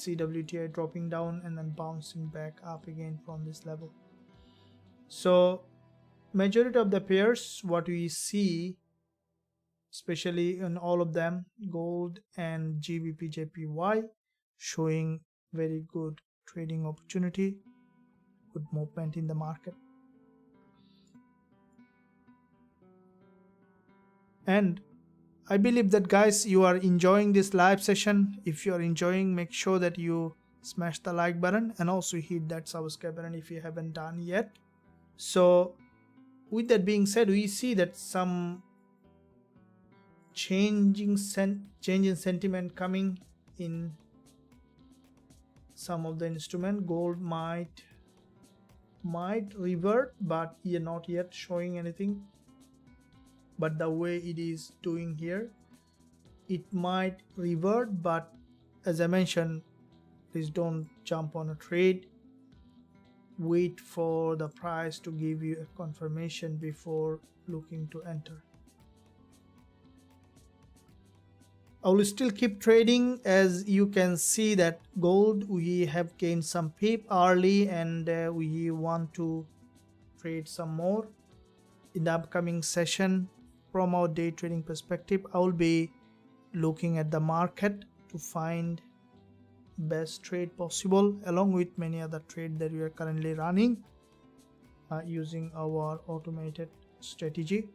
see WTI dropping down and then bouncing back up again from this level. So majority of the pairs, what we see, especially in all of them, gold and Gbpusd, showing very good trading opportunity. good movement in the market. And I believe that guys, you are enjoying this live session. If you are enjoying, make sure that you smash the like button and also hit that subscribe button if you haven't done yet. So with that being said, we see that some change in sentiment coming in some of the instrument. Gold might revert, but not yet showing anything. But the way it is doing here, it might revert, but as I mentioned, please don't jump on a trade. Wait for the price to give you a confirmation before looking to enter. I will still keep trading. As you can see that gold, we have gained some pip early, and we want to trade some more in the upcoming session. From our day trading perspective, I will be looking at the market to find best trade possible, along with many other trades that we are currently running using our automated strategy.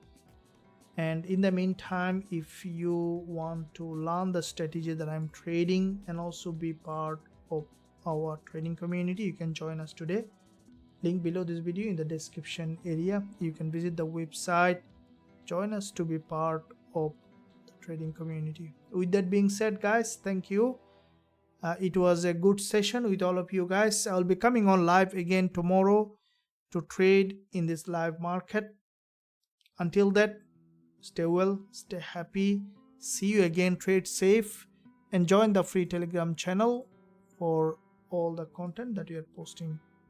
And in the meantime, if you want to learn the strategy that I'm trading and also be part of our trading community, you can join us today. Link below this video in the description area. You can visit the website, join us to be part of the trading community. With that being said, guys, thank you. It was a good session with all of you guys. I'll be coming on live again tomorrow to trade in this live market. Until that, stay well, stay happy. See you again. Trade safe and join the free Telegram channel for all the content that we are posting.